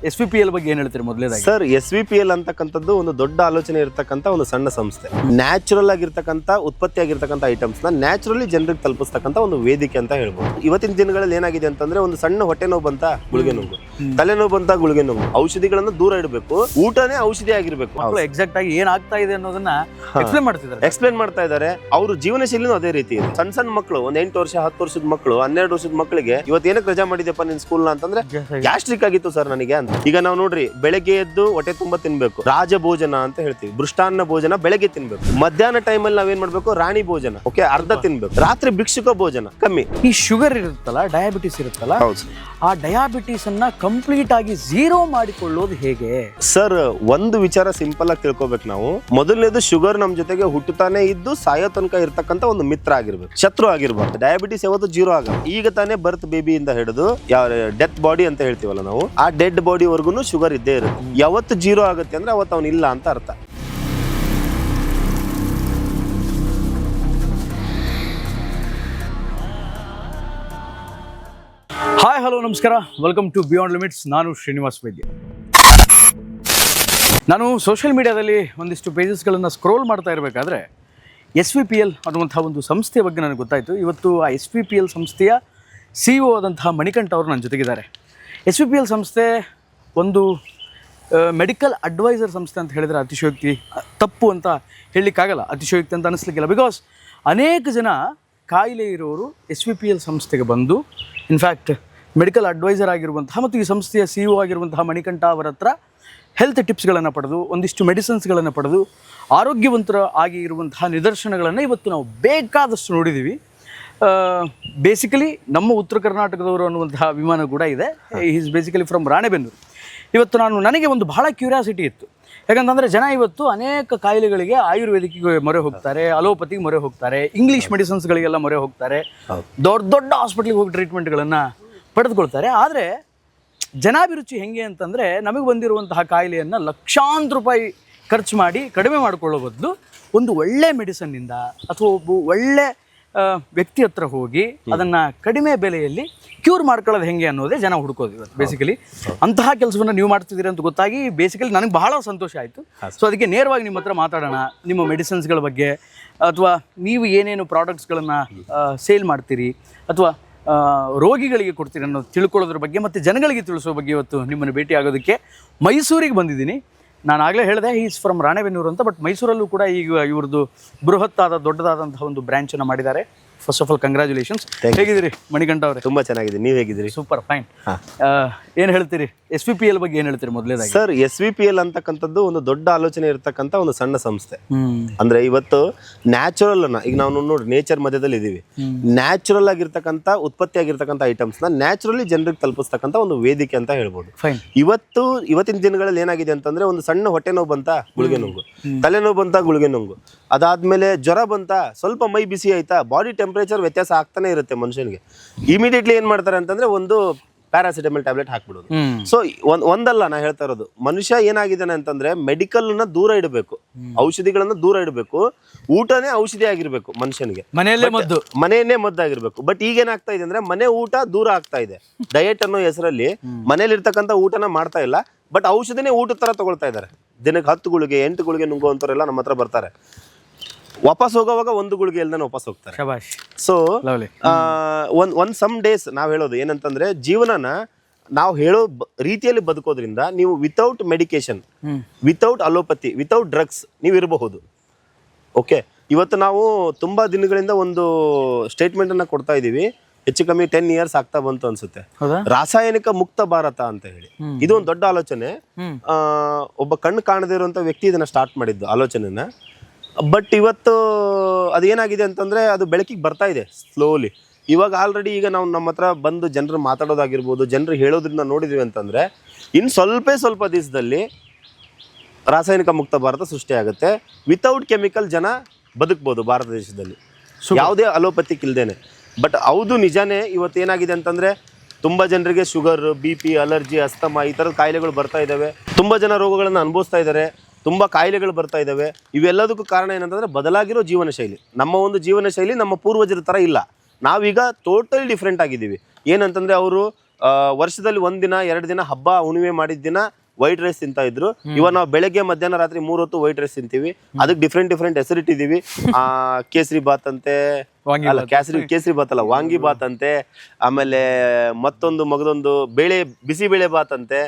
SVPL ಬಗ್ಗೆ ಏನು ಹೇಳ್ತೀರಿ ಮೊದಲೇದಾಗಿ? ಸರ್, SVPL ಅಂತಕ್ಕಂಥದ್ದು ಒಂದು ದೊಡ್ಡ ಆಲೋಚನೆ ಇರತಕ್ಕಂಥ ಒಂದು ಸಣ್ಣ ಸಂಸ್ಥೆ. ನ್ಯಾಚುರಲ್ ಆಗಿರ್ತಕ್ಕಂಥ ಉತ್ಪತ್ತಿ ಆಗಿರ್ತಕ್ಕಂಥ ಐಟಮ್ಸ್ ನ ನ್ಯಾಚುರಲಿ ಜನರಿಗೆ ತಲುಪಿಸ್ತಕ್ಕಂಥ ಒಂದು ವೇದಿಕೆ ಅಂತ ಹೇಳ್ಬೋದು. ಇವತ್ತಿನ ದಿನಗಳಲ್ಲಿ ಏನಾಗಿದೆ ಅಂತಂದ್ರೆ, ಒಂದು ಸಣ್ಣ ಹೊಟ್ಟೆ ನೋವು ಬಂತ ಗುಳಿಗೆ ನೋವು, ತಲೆನೋವು ಬಂತ ಗುಳಿಗೆ ನೋವು, ಔಷಧಿಗಳನ್ನ ದೂರ ಇಡಬೇಕು, ಊಟನೇ ಔಷಧಿ ಆಗಿರ್ಬೇಕು. ಎಕ್ಸಾಕ್ಟ್ ಆಗಿ ಏನಾಗ್ತಾ ಇದೆ ಅನ್ನೋದನ್ನ ಎಕ್ಸ್ಪ್ಲೇನ್ ಮಾಡ್ತಾ ಇದ್ದಾರೆ. ಅವ್ರ ಜೀವನ ಶೈಲಿನೂ ಅದೇ ರೀತಿ ಇದೆ. ಸಣ್ಣ ಸಣ್ಣ ಮಕ್ಕಳು, ಒಂದು 8 ವರ್ಷ 10 ವರ್ಷದ ಮಕ್ಕಳು, 12 ವರ್ಷದ ಮಕ್ಕಳಿಗೆ ಇವತ್ತೇನಕ್ಕೆ ರಜಾ ಮಾಡಿದ್ಯಪ್ಪ ನಿನ್ ಸ್ಕೂಲ್ ಅಂತಂದ್ರೆ ಗ್ಯಾಸ್ಟ್ರಿಕ್ ಆಗಿತ್ತು ಸರ್ ನನಗೆ ಅಂತ. ಈಗ ನಾವು ನೋಡ್ರಿ, ಬೆಳಗ್ಗೆ ಎದ್ದು ಹೊಟ್ಟೆ ತುಂಬಾ ತಿನ್ಬೇಕು, ರಾಜ ಭೋಜನ ಅಂತ ಹೇಳ್ತೀವಿ. ಮೃಷ್ಟಾನ್ನ ಭೋಜನ ಬೆಳಗ್ಗೆ ತಿನ್ಬೇಕು. ಮಧ್ಯಾಹ್ನ ಟೈಮ್ ಅಲ್ಲಿ ನಾವೇನ್ ಮಾಡ್ಬೇಕು, ರಾಣಿ ಭೋಜನ, ಓಕೆ, ಅರ್ಧ ತಿನ್ಬೇಕು. ರಾತ್ರಿ ಭಿಕ್ಷುಕ ಭೋಜನ ಕಮ್ಮಿ. ಈ ಶುಗರ್ ಇರುತ್ತಲ್ಲ, ಡಯಾಬಿಟಿಸ್ ಇರುತ್ತಲ್ಲ, ಆ ಡಯಾಬಿಟಿಸ್ ಅನ್ನ ಕಂಪ್ಲೀಟ್ ಆಗಿ ಝೀರೋ ಮಾಡಿಕೊಳ್ಳೋದು ಹೇಗೆ ಸರ್? ಒಂದು ವಿಚಾರ ಸಿಂಪಲ್ ಆಗಿ ತಿಳ್ಕೊಬೇಕು ನಾವು. ಮೊದಲನೇದು, ಶುಗರ್ ನಮ್ ಜೊತೆಗೆ ಹುಟ್ಟುತ್ತಾನೆ ಇದ್ದು ಸಾಯೋ ತನಕ ಇರ್ತಕ್ಕಂಥ ಒಂದು ಮಿತ್ರ ಆಗಿರ್ಬೇಕು, ಶತ್ರು ಆಗಿರ್ಬಾರ್ದು. ಡಯಾಬಿಟಿಸ್ ಯಾವತ್ತು ಜೀರೋ ಆಗಲ್ಲ. ಈಗ ತಾನೇ ಬರ್ತ್ ಬೇಬಿಯಿಂದ ಹಿಡಿದು ಯಾವ ಡೆತ್ ಬಾಡಿ ಅಂತ ಹೇಳ್ತೀವಲ್ಲ ನಾವು, ಆ ಡೆಡ್ ಬಾಡಿ ವರ್ಗು ಶುಗರ್ ಇದ್ದೇ ಇರುತ್ತೆ. ಯಾವತ್ತು ಜೀರೋ ಆಗುತ್ತೆ ಅಂದ್ರೆ ಅವತ್ತು ಅವನು ಇಲ್ಲ ಅಂತ ಅರ್ಥ. ಹಾಯ್, ಹಲೋ, ನಮಸ್ಕಾರ, ವೆಲ್ಕಮ್ ಟು ಬಿಯಾಂಡ್ ಲಿಮಿಟ್ಸ್. ನಾನು ಶ್ರೀನಿವಾಸ್ ವೈದ್ಯ. ನಾನು ಸೋಷಿಯಲ್ ಮೀಡಿಯಾದಲ್ಲಿ ಒಂದಿಷ್ಟು ಪೇಜಸ್ಗಳನ್ನು ಸ್ಕ್ರೋಲ್ ಮಾಡ್ತಾ ಇರಬೇಕಾದ್ರೆ SVPL ಅನ್ನುವಂಥ ಒಂದು ಸಂಸ್ಥೆಯ ಬಗ್ಗೆ ನನಗೆ ಗೊತ್ತಾಯಿತು. ಇವತ್ತು ಆ SVPL ಸಂಸ್ಥೆಯ CEO ಆದಂತಹ ಮಣಿಕಂಠ ಅವರು ನನ್ನ ಜೊತೆಗಿದ್ದಾರೆ. SVPL ಸಂಸ್ಥೆ ಒಂದು ಮೆಡಿಕಲ್ ಅಡ್ವೈಸರ್ ಸಂಸ್ಥೆ ಅಂತ ಹೇಳಿದರೆ ಅತಿಶಯೋಕ್ತಿ ತಪ್ಪು ಅಂತ ಹೇಳಲಿಕ್ಕಾಗಲ್ಲ, ಅತಿಶಯೋಕ್ತಿ ಅಂತ ಅನ್ನಿಸ್ಲಿಕ್ಕಿಲ್ಲ. ಬಿಕಾಸ್ ಅನೇಕ ಜನ ಕಾಯಿಲೆ ಇರೋರು SVPL ಸಂಸ್ಥೆಗೆ ಬಂದು, ಇನ್ಫ್ಯಾಕ್ಟ್ ಮೆಡಿಕಲ್ ಅಡ್ವೈಸರ್ ಆಗಿರುವಂತಹ ಮತ್ತು ಈ ಸಂಸ್ಥೆಯ CEO ಆಗಿರುವಂತಹ ಮಣಿಕಂಠ ಅವರ ಹತ್ರ ಹೆಲ್ತ್ ಟಿಪ್ಸ್ಗಳನ್ನು ಪಡೆದು, ಒಂದಿಷ್ಟು ಮೆಡಿಸಿನ್ಸ್ಗಳನ್ನು ಪಡೆದು ಆರೋಗ್ಯವಂತರ ಆಗಿ ಇರುವಂತಹ ನಿದರ್ಶನಗಳನ್ನು ಇವತ್ತು ನಾವು ಬೇಕಾದಷ್ಟು ನೋಡಿದ್ದೀವಿ. ಬೇಸಿಕಲಿ ನಮ್ಮ ಉತ್ತರ ಕರ್ನಾಟಕದವರು ಅನ್ನುವಂತಹ ಅಭಿಮಾನ ಕೂಡ ಇದೆ. Is basically from Ranebennur. ಇವತ್ತು ನನಗೆ ಒಂದು ಬಹಳ ಕ್ಯೂರಿಯಾಸಿಟಿ ಇತ್ತು. ಯಾಕಂತಂದರೆ ಜನ ಇವತ್ತು ಅನೇಕ ಕಾಯಿಲೆಗಳಿಗೆ ಆಯುರ್ವೇದಿಕ್ಗೆ ಮೊರೆ ಹೋಗ್ತಾರೆ, ಅಲೋಪತಿಗೆ ಮೊರೆ ಹೋಗ್ತಾರೆ, ಇಂಗ್ಲೀಷ್ ಮೆಡಿಸಿನ್ಸ್ಗಳಿಗೆಲ್ಲ ಮೊರೆ ಹೋಗ್ತಾರೆ, ದೊಡ್ಡ ಹಾಸ್ಪಿಟ್ಲಿಗೆ ಹೋಗಿ ಟ್ರೀಟ್ಮೆಂಟ್ಗಳನ್ನು ಪಡೆದುಕೊಳ್ತಾರೆ. ಆದರೆ ಜನಾಭಿರುಚಿ ಹೆಂಗೆ ಅಂತಂದರೆ, ನಮಗೆ ಬಂದಿರುವಂತಹ ಕಾಯಿಲೆಯನ್ನು ಲಕ್ಷಾಂತರ ರೂಪಾಯಿ ಖರ್ಚು ಮಾಡಿ ಕಡಿಮೆ ಮಾಡಿಕೊಳ್ಳೋ ಬದಲು ಒಂದು ಒಳ್ಳೆ ಮೆಡಿಸನ್ನಿಂದ ಅಥವಾ ಒಬ್ಬ ಒಳ್ಳೆ ವ್ಯಕ್ತಿ ಹತ್ರ ಹೋಗಿ ಅದನ್ನು ಕಡಿಮೆ ಬೆಲೆಯಲ್ಲಿ ಕ್ಯೂರ್ ಮಾಡ್ಕೊಳ್ಳೋದು ಹೆಂಗೆ ಅನ್ನೋದೇ ಜನ ಹುಡುಕೋದು ಇವತ್ತು. ಬೇಸಿಕಲಿ ಅಂತಹ ಕೆಲಸವನ್ನು ನೀವು ಮಾಡ್ತಿದ್ದೀರಿ ಅಂತ ಗೊತ್ತಾಗಿ ಬೇಸಿಕಲಿ ನನಗೆ ಬಹಳ ಸಂತೋಷ ಆಯಿತು. ಸೊ ಅದಕ್ಕೆ ನೇರವಾಗಿ ನಿಮ್ಮ ಹತ್ರ ಮಾತಾಡೋಣ. ನಿಮ್ಮ ಮೆಡಿಸಿನ್ಸ್ಗಳ ಬಗ್ಗೆ, ಅಥವಾ ನೀವು ಏನೇನು ಪ್ರಾಡಕ್ಟ್ಸ್ಗಳನ್ನು ಸೇಲ್ ಮಾಡ್ತೀರಿ ಅಥವಾ ರೋಗಿಗಳಿಗೆ ಕೊಡ್ತೀರಿ ಅನ್ನೋದು ತಿಳ್ಕೊಳ್ಳೋದ್ರ ಬಗ್ಗೆ ಮತ್ತು ಜನಗಳಿಗೆ ತಿಳಿಸೋ ಬಗ್ಗೆ ಇವತ್ತು ನಿಮ್ಮನ್ನು ಭೇಟಿ ಆಗೋದಕ್ಕೆ ಮೈಸೂರಿಗೆ ಬಂದಿದ್ದೀನಿ. ನಾನು ಆಗಲೇ ಹೇಳಿದೆ, ಈಸ್ ಫ್ರಮ್ ರಾಣೆಬೆನ್ನೂರು ಅಂತ. ಬಟ್ ಮೈಸೂರಲ್ಲೂ ಕೂಡ ಈಗ ಇವ್ರದ್ದು ಬೃಹತ್ತಾದ ದೊಡ್ಡದಾದಂತಹ ಒಂದು ಬ್ರಾಂಚನ್ನು ಮಾಡಿದ್ದಾರೆ. First of all congratulations. ಹೇಗಿದ್ದೀರಿ ಮಣಿಕಂಠ ಅವರೇ? ತುಂಬಾ ಚೆನ್ನಾಗಿದೆ. ನೀವು ಹೇಗಿದ್ದೀರಿ? Super fine. ಏನು ಹೇಳ್ತೀರಿ SVPL ಬಗ್ಗೆ, ಏನು ಹೇಳ್ತೀರಿ ಮೊದಲೇದಾಗಿ? ಸರ್, SVPL ಅಂತಕ್ಕಂಥದ್ದು ಒಂದು ದೊಡ್ಡ ಆಲೋಚನೆ ಇರತಕ್ಕಂಥ ಒಂದು ಸಣ್ಣ ಸಂಸ್ಥೆ. ಅಂದ್ರೆ ಇವತ್ತು ನ್ಯಾಚುರಲ್ ಅನ್ನ, ಈಗ ನಾವು ನೋಡಿ ನೇಚರ್ ಮಧ್ಯದಲ್ಲಿ ಇದೀವಿ, ನ್ಯಾಚುರಲ್ ಆಗಿರ್ತಕ್ಕಂಥ ಉತ್ಪತ್ತಿ ಆಗಿರ್ತಕ್ಕಂಥ ಐಟಮ್ಸ್ ನ ನ್ಯಾಚುರಲಿ ಜನರಿಗೆ ತಲುಪಿಸ್ತಕ್ಕಂಥ ಒಂದು ವೇದಿಕೆ ಅಂತ ಹೇಳ್ಬೋದು. ಇವತ್ತಿನ ದಿನಗಳಲ್ಲಿ ಏನಾಗಿದೆ ಅಂತಂದ್ರೆ, ಒಂದು ಸಣ್ಣ ಹೊಟ್ಟೆ ನೋವು ಬಂತ ಗುಳಿಗೆ ನೋವು, ತಲೆನೋವು ಬಂತ ಗುಳಿಗೆ ನೋವು, ಅದಾದ್ಮೇಲೆ ಜ್ವರ ಬಂತ, ಸ್ವಲ್ಪ ಮೈ ಬಿಸಿ ಆಯ್ತಾ, ಬಾಡಿ ಟೆಂಪರೇಚರ್ ವ್ಯತ್ಯಾಸ ಆಗ್ತಾನೆ ಇರುತ್ತೆ ಮನುಷ್ಯನಿಗೆ. ಇಮಿಡಿಯೇಟ್ಲಿ ಏನ್ ಮಾಡ್ತಾರೆ ಅಂತಂದ್ರೆ, ಒಂದು ಪ್ಯಾರಾಸಿಟಮಲ್ ಟ್ಯಾಬ್ಲೆಟ್ ಹಾಕ್ಬಿಡೋದು. ಸೊ ಒಂದಲ್ಲ ನಾ ಹೇಳ್ತಾ ಇರೋದು, ಮನುಷ್ಯ ಏನಾಗಿದ್ದಾನೆ ಅಂತಂದ್ರೆ, ಮೆಡಿಕಲ್ ನ ದೂರ ಇಡಬೇಕು, ಔಷಧಿಗಳನ್ನ ದೂರ ಇಡಬೇಕು, ಊಟನೇ ಔಷಧಿ ಆಗಿರ್ಬೇಕು ಮನುಷ್ಯನಿಗೆ, ಮನೆಯನ್ನೇ ಮದ್ದಾಗಿರ್ಬೇಕು. ಬಟ್ ಈಗ ಏನಾಗ್ತಾ ಇದೆ ಅಂದ್ರೆ, ಮನೆ ಊಟ ದೂರ ಆಗ್ತಾ ಇದೆ. ಡಯಟ್ ಅನ್ನೋ ಹೆಸರಲ್ಲಿ ಮನೇಲಿ ಇರ್ತಕ್ಕಂಥ ಊಟನ ಮಾಡ್ತಾ ಇಲ್ಲ, ಬಟ್ ಔಷಧಿನೇ ಊಟದ ತರ ತಗೊಳ್ತಾ ಇದ್ದಾರೆ. ದಿನಕ್ಕೆ 10 ಗುಳಿಗೆ 8 ಗುಳಿಗೆ ನುಂಗುವಂತವರೆಲ್ಲ ನಮ್ಮ ಹತ್ರ ಬರ್ತಾರೆ. ವಾಪಸ್ ಹೋಗೋವಾಗ 1 ಗುಳಿಗೆ ಇಲ್ದಾನೆ ವಾಪಸ್ ಹೋಗ್ತಾರೆ. ಸೊ ಒಂದ್ ಸಮ್ ಡೇಸ್ ನಾವ್ ಹೇಳೋದು ಏನಂತಂದ್ರೆ, ಜೀವನನ ನಾವು ಹೇಳೋ ರೀತಿಯಲ್ಲಿ ಬದುಕೋದ್ರಿಂದ ನೀವು without medication, without allopathy, without drugs ನೀವು ಇರಬಹುದು. ಓಕೆ, ಇವತ್ತು ನಾವು ತುಂಬಾ ದಿನಗಳಿಂದ ಒಂದು ಸ್ಟೇಟ್ಮೆಂಟ್ ಅನ್ನ ಕೊಡ್ತಾ ಇದೀವಿ, ಹೆಚ್ಚು ಕಮ್ಮಿ 10 years ಆಗ್ತಾ ಬಂತು ಅನ್ಸುತ್ತೆ, ರಾಸಾಯನಿಕ ಮುಕ್ತ ಭಾರತ ಅಂತ ಹೇಳಿ. ಇದು ಒಂದು ದೊಡ್ಡ ಆಲೋಚನೆ. ಒಬ್ಬ ಕಣ್ಣು ಕಾಣದೇ ಇರುವಂತ ವ್ಯಕ್ತಿ ಇದನ್ನ ಸ್ಟಾರ್ಟ್ ಮಾಡಿದ್ದು ಆಲೋಚನೆನ. ಬಟ್ ಇವತ್ತು ಅದೇನಾಗಿದೆ ಅಂತಂದ್ರೆ, ಅದು ಬೆಳಕಿಗೆ ಬರ್ತಾ ಇದೆ ಸ್ಲೋಲಿ. ಇವಾಗ ಆಲ್ರೆಡಿ ಈಗ ನಾವು ನಮ್ಮ ಹತ್ರ ಬಂದು ಜನರು ಮಾತಾಡೋದಾಗಿರ್ಬೋದು, ಜನರು ಹೇಳೋದ್ರಿಂದ ನೋಡಿದ್ವಿ ಅಂತಂದ್ರೆ, ಇನ್ನು ಸ್ವಲ್ಪ ದಿವಸದಲ್ಲಿ ರಾಸಾಯನಿಕ ಮುಕ್ತ ಭಾರತ ಸೃಷ್ಟಿ ಆಗುತ್ತೆ. ವಿತೌಟ್ ಕೆಮಿಕಲ್ ಜನ ಬದುಕ್ಬೋದು ಭಾರತ ದೇಶದಲ್ಲಿ, ಯಾವುದೇ ಅಲೋಪತಿಕ್ ಇಲ್ದೇನೆ. ಬಟ್ ಹೌದು, ನಿಜಾನೇ. ಇವತ್ತು ಏನಾಗಿದೆ ಅಂತಂದ್ರೆ, ತುಂಬಾ ಜನರಿಗೆ ಶುಗರ್, BP, ಅಲರ್ಜಿ, ಅಸ್ತಮಾ ಈ ಥರದ ಕಾಯಿಲೆಗಳು ಬರ್ತಾ ಇದ್ದಾವೆ. ತುಂಬಾ ಜನ ರೋಗಗಳನ್ನು ಅನುಭವಿಸ್ತಾ ಇದ್ದಾರೆ, ತುಂಬ ಕಾಯಿಲೆಗಳು ಬರ್ತಾ ಇದ್ದಾವೆ. ಇವೆಲ್ಲದಕ್ಕೂ ಕಾರಣ ಏನಂತಂದ್ರೆ, ಬದಲಾಗಿರೋ ಜೀವನ ಶೈಲಿ. ನಮ್ಮ ಒಂದು ಜೀವನ ಶೈಲಿ ನಮ್ಮ ಪೂರ್ವಜರ ಥರ ಇಲ್ಲ. ನಾವೀಗ ಟೋಟಲಿ ಡಿಫ್ರೆಂಟ್ ಆಗಿದ್ದೀವಿ. ಏನಂತಂದರೆ, ಅವರು ವರ್ಷದಲ್ಲಿ 1 ದಿನ 2 ದಿನ ಹಬ್ಬ ಹುಣ್ಣಿಮೆ ಮಾಡಿದ ದಿನ ವೈಟ್ ರೈಸ್ ತಿಂತಾ ಇದ್ರು. ಇವಾಗ ನಾವು ಬೆಳಗ್ಗೆ ಮಧ್ಯಾಹ್ನ ರಾತ್ರಿ 3 ಹೊತ್ತು ವೈಟ್ ರೈಸ್ ತಿಂತೀವಿ. ಅದಕ್ಕೆ ಡಿಫ್ರೆಂಟ್ ಹೆಸರು ಇಟ್ಟಿದೀವಿ. ಕೇಸರಿ ಬಾತ್ ಅಂತೆ, ಅಲ್ಲ ಕೇಸರಿ ಬಾತ್ ಅಲ್ಲ, ವಾಂಗಿ ಬಾತ್ ಅಂತೆ. ಆಮೇಲೆ ಮತ್ತೊಂದು ಮಗದೊಂದು ಬಿಸಿ ಬೇಳೆ ಬಾತ್ ಅಂತೆ.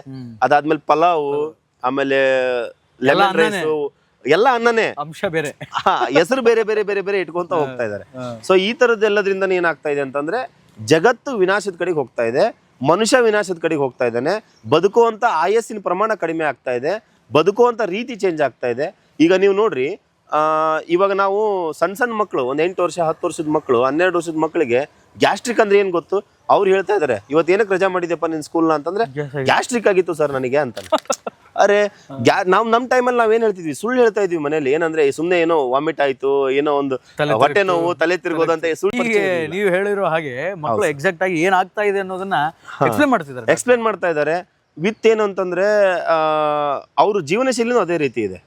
ಅದಾದ್ಮೇಲೆ ಪಲಾವ್, ಆಮೇಲೆ ಲೆಮನ್ ರೈಸ್, ಎಲ್ಲ ಅನ್ನನೇ, ಅಂಶ ಬೇರೆ, ಹೆಸರು ಬೇರೆ ಬೇರೆ ಬೇರೆ ಬೇರೆ ಇಟ್ಕೊಂತ ಹೋಗ್ತಾ ಇದಾರೆ. ಸೊ ಈ ತರದ್ದೆಲ್ಲದ್ರಿಂದ ಏನಾಗ್ತಾ ಇದೆ ಅಂತಂದ್ರೆ ಜಗತ್ತು ವಿನಾಶದ ಕಡೆಗೆ ಹೋಗ್ತಾ ಇದೆ, ಮನುಷ್ಯ ವಿನಾಶದ ಕಡೆಗೆ ಹೋಗ್ತಾ ಇದ್ದಾನೆ. ಬದುಕುವಂತ ಆಯಸ್ಸಿನ ಪ್ರಮಾಣ ಕಡಿಮೆ ಆಗ್ತಾ ಇದೆ, ಬದುಕುವಂತ ರೀತಿ ಚೇಂಜ್ ಆಗ್ತಾ ಇದೆ. ಈಗ ನೀವು ನೋಡ್ರಿ, ಇವಾಗ ನಾವು ಸಣ್ಣ ಮಕ್ಕಳು, ಒಂದು 8 ವರ್ಷ 10 ವರ್ಷದ ಮಕ್ಕಳು, 12 ವರ್ಷದ ಮಕ್ಕಳಿಗೆ ಗ್ಯಾಸ್ಟ್ರಿಕ್ ಅಂದ್ರೆ ಏನ್ ಗೊತ್ತು? ಅವ್ರು ಹೇಳ್ತಾ ಇದಾರೆ, ಇವತ್ತು ಏನಕ್ಕೆ ರಜಾ ಮಾಡಿದ್ಯಪ್ಪ ನಿನ್ ಸ್ಕೂಲ್ನ ಅಂತಂದ್ರೆ, ಗ್ಯಾಸ್ಟ್ರಿಕ್ ಆಗಿತ್ತು ಸರ್ ನನಗೆ ಅಂತ. ಅರೆ ನಮ್ ಟೈಮಲ್ಲಿ ನಾವೇನ್ ಹೇಳ್ತಿದ್ವಿ? ಸುಳ್ಳು ಹೇಳ್ತಾ ಇದ್ವಿ ಮನೇಲಿ. ಏನಂದ್ರೆ ಸುಮ್ನೆ ಏನೋ ವಾಮಿಟ್ ಆಯ್ತು, ಏನೋ ಒಂದು ಹೊಟ್ಟೆ ನೋವು, ತಲೆ ತಿರ್ಗೋದು ಅಂತ ಸುಳ್ಳು. ನೀವು ಹೇಳಿರೋ ಹಾಗೆ ಮಕ್ಕಳು ಎಕ್ಸಾಕ್ಟ್ ಆಗಿ ಏನಾಗ್ತಾ ಇದೆ ಅನ್ನೋದನ್ನ ಎಕ್ಸ್ಪ್ಲೇನ್ ಮಾಡ್ತಾ ಇದ್ದಾರೆ. ವಿತ್ ಏನು ಅಂತಂದ್ರೆ ಅವ್ರ ಜೀವನ ಶೈಲಿನೂ ಅದೇ ರೀತಿ ಇದೆ.